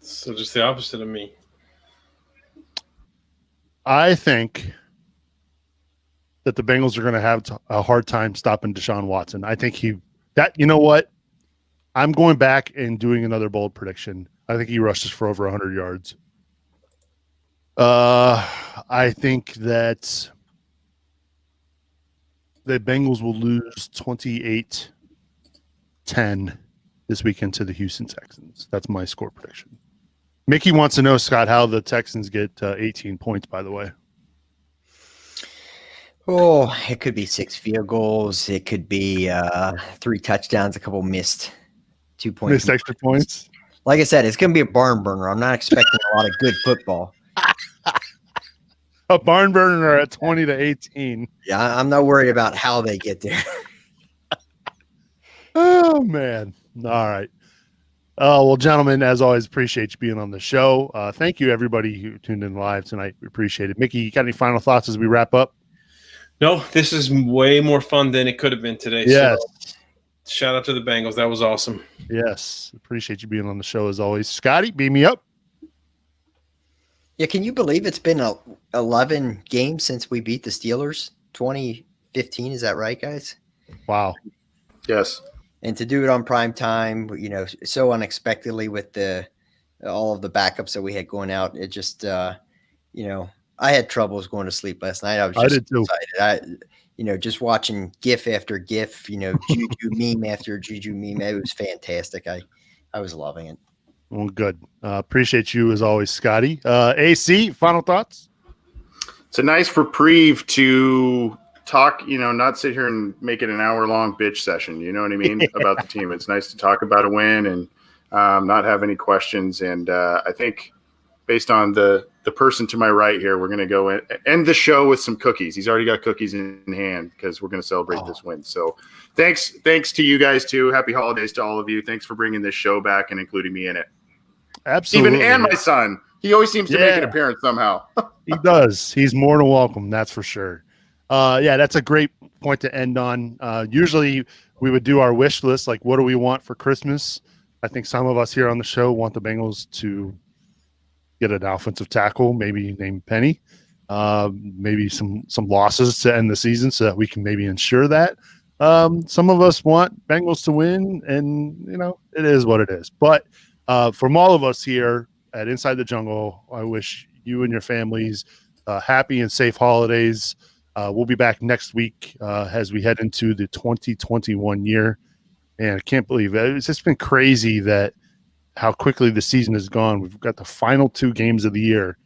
So just the opposite of me. I think that the Bengals are going to have a hard time stopping Deshaun Watson. I think you know what? I'm going back and doing another bold prediction. I think he rushes for over 100 yards. I think that the Bengals will lose 28-10 this weekend to the Houston Texans. That's my score prediction. Mickey wants to know, Scott, how the Texans get 18 points, by the way. Oh, it could be 6 field goals. It could be 3 touchdowns, a couple missed 2 points. Missed extra points. Like I said, it's going to be a barn burner. I'm not expecting a lot of good football. A barn burner at 20-18. Yeah, I'm not worried about how they get there. Oh, man. All right. Well, gentlemen, as always, appreciate you being on the show. Thank you, everybody who tuned in live tonight. We appreciate it. Mickey, you got any final thoughts as we wrap up? No, this is way more fun than it could have been today. Yes. So shout out to the Bengals. That was awesome. Yes. Appreciate you being on the show as always. Scotty, beam me up. Yeah, can you believe it's been 11 games since we beat the Steelers? 2015, is that right, guys? Wow. Yes. And to do it on prime time, you know, so unexpectedly with all of the backups that we had going out, it just, you know, I had troubles going to sleep last night. I was just did too. excited. Just watching GIF after GIF, Juju meme after Juju meme. It was fantastic. I was loving it. Well, good. Appreciate you as always, Scotty. AC, final thoughts? It's a nice reprieve to talk, not sit here and make it an hour-long bitch session, you know what I mean, about the team. It's nice to talk about a win and not have any questions. And I think based on the person to my right here, we're going to go end the show with some cookies. He's already got cookies in hand because we're going to celebrate this win. So thanks to you guys, too. Happy holidays to all of you. Thanks for bringing this show back and including me in it. Absolutely. Even and my son. He always seems to make an appearance somehow. He does. He's more than welcome. That's for sure. That's a great point to end on. Usually we would do our wish list, like what do we want for Christmas? I think some of us here on the show want the Bengals to get an offensive tackle, maybe named Penny, maybe some losses to end the season so that we can maybe ensure that. Some of us want Bengals to win, and it is what it is. But from all of us here at Inside the Jungle, I wish you and your families happy and safe holidays. We'll be back next week as we head into the 2021 year. And I can't believe it. It's just been crazy that how quickly the season has gone. We've got the final 2 games of the year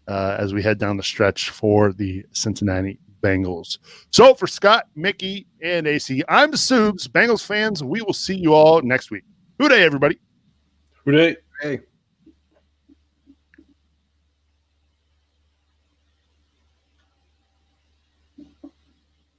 as we head down the stretch for the Cincinnati Bengals. So for Scott, Mickey, and AC, I'm Subes. Bengals fans, we will see you all next week. Whodey, everybody. Whodey. Hey.